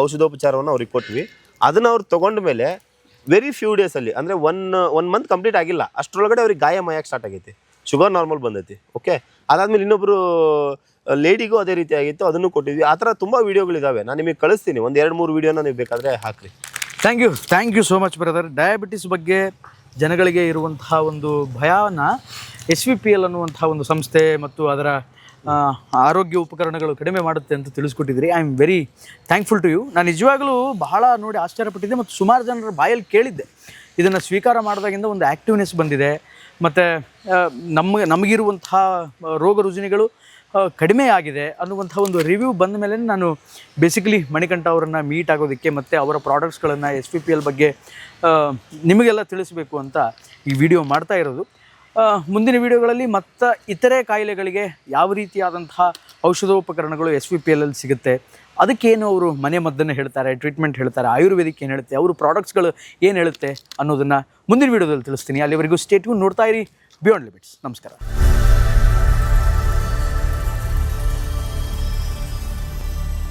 ಔಷಧೋಪಚಾರವನ್ನು ಅವ್ರಿಗೆ ಕೊಟ್ವಿ. ಅದನ್ನು ಅವ್ರು ತೊಗೊಂಡ ಮೇಲೆ ವೆರಿ ಫ್ಯೂ ಡೇಸಲ್ಲಿ, ಅಂದರೆ ಒನ್ ಮಂತ್ ಕಂಪ್ಲೀಟ್ ಆಗಿಲ್ಲ, ಅಷ್ಟರೊಳಗಡೆ ಅವ್ರಿಗೆ ಗಾಯ ಮಯಕ್ಕೆ ಸ್ಟಾರ್ಟ್ ಆಗೈತಿ, ಶುಗರ್ ನಾರ್ಮಲ್ ಬಂದೈತಿ. ಓಕೆ, ಅದಾದಮೇಲೆ ಇನ್ನೊಬ್ಬರು ಲೇಡಿಗೂ ಅದೇ ರೀತಿ ಆಗಿತ್ತು, ಅದನ್ನು ಕೊಟ್ಟಿದ್ವಿ. ಆ ಥರ ತುಂಬ ವೀಡಿಯೋಗಳಿದ್ದಾವೆ, ನಾನು ನಿಮಗೆ ಕಳಿಸ್ತೀನಿ. ಒಂದು 2-3 ವೀಡಿಯೋನ ನೀವು ಬೇಕಾದರೆ ಹಾಕ್ರಿ. Thank you so much brother. Diabetes ಬಗ್ಗೆ ಜನಗಳಿಗೆ ಇರುವಂತಹ ಒಂದು ಭಯನ SVPL ಅನ್ನುವಂಥ ಒಂದು ಸಂಸ್ಥೆ ಮತ್ತು ಅದರ ಆರೋಗ್ಯ ಉಪಕರಣಗಳು ಕಡಿಮೆ ಮಾಡುತ್ತೆ ಅಂತ ತಿಳಿಸ್ಕೊಟ್ಟಿದ್ರಿ. I am very thankful to you. ನಾನು ನಿಜವಾಗಲೂ ಬಹಳ ನೋಡಿ ಆಶ್ಚರ್ಯಪಟ್ಟಿದ್ದೆ ಮತ್ತು ಸುಮಾರು ಜನರ ಬಾಯಲ್ಲಿ ಕೇಳಿದ್ದೆ. ಇದನ್ನು ಸ್ವೀಕಾರ ಮಾಡಿದಾಗಿಂದ ಒಂದು ಆ್ಯಕ್ಟಿವ್ನೆಸ್ ಬಂದಿದೆ ಮತ್ತು ನಮಗಿರುವಂಥ ರೋಗ ರುಜಿನಗಳು ಕಡಿಮೆ ಆಗಿದೆ ಅನ್ನುವಂಥ ಒಂದು ರಿವ್ಯೂ ಬಂದ ಮೇಲೆ ನಾನು ಬೇಸಿಕಲಿ ಮಣಿಕಂಠ ಅವರನ್ನು ಮೀಟ್ ಆಗೋದಕ್ಕೆ ಮತ್ತು ಅವರ ಪ್ರಾಡಕ್ಟ್ಸ್ಗಳನ್ನು SVPL ಬಗ್ಗೆ ನಿಮಗೆಲ್ಲ ತಿಳಿಸಬೇಕು ಅಂತ ಈ ವಿಡಿಯೋ ಮಾಡ್ತಾ ಇರೋದು. ಮುಂದಿನ ವಿಡಿಯೋಗಳಲ್ಲಿ ಮತ್ತು ಇತರೆ ಕಾಯಿಲೆಗಳಿಗೆ ಯಾವ ರೀತಿಯಾದಂತಹ ಔಷಧೋಪಕರಣಗಳು SVPL ಸಿಗುತ್ತೆ, ಅದಕ್ಕೇನು ಅವರು ಮನೆ ಮದ್ದನ್ನು ಹೇಳ್ತಾರೆ, ಟ್ರೀಟ್ಮೆಂಟ್ ಹೇಳ್ತಾರೆ, ಆಯುರ್ವೇದಿಕ್ ಏನು ಹೇಳುತ್ತೆ, ಅವರು ಪ್ರಾಡಕ್ಟ್ಸ್ಗಳು ಏನು ಹೇಳುತ್ತೆ ಅನ್ನೋದನ್ನು ಮುಂದಿನ ವಿಡಿಯೋದಲ್ಲಿ ತಿಳಿಸ್ತೀನಿ. ಅಲ್ಲಿವರೆಗೂ ಸ್ಟೇ ಟ್ಯೂನ್, ನೋಡ್ತಾ ಇರಿ ಬಿಯಾಂಡ್ ಲಿಮಿಟ್ಸ್. ನಮಸ್ಕಾರ.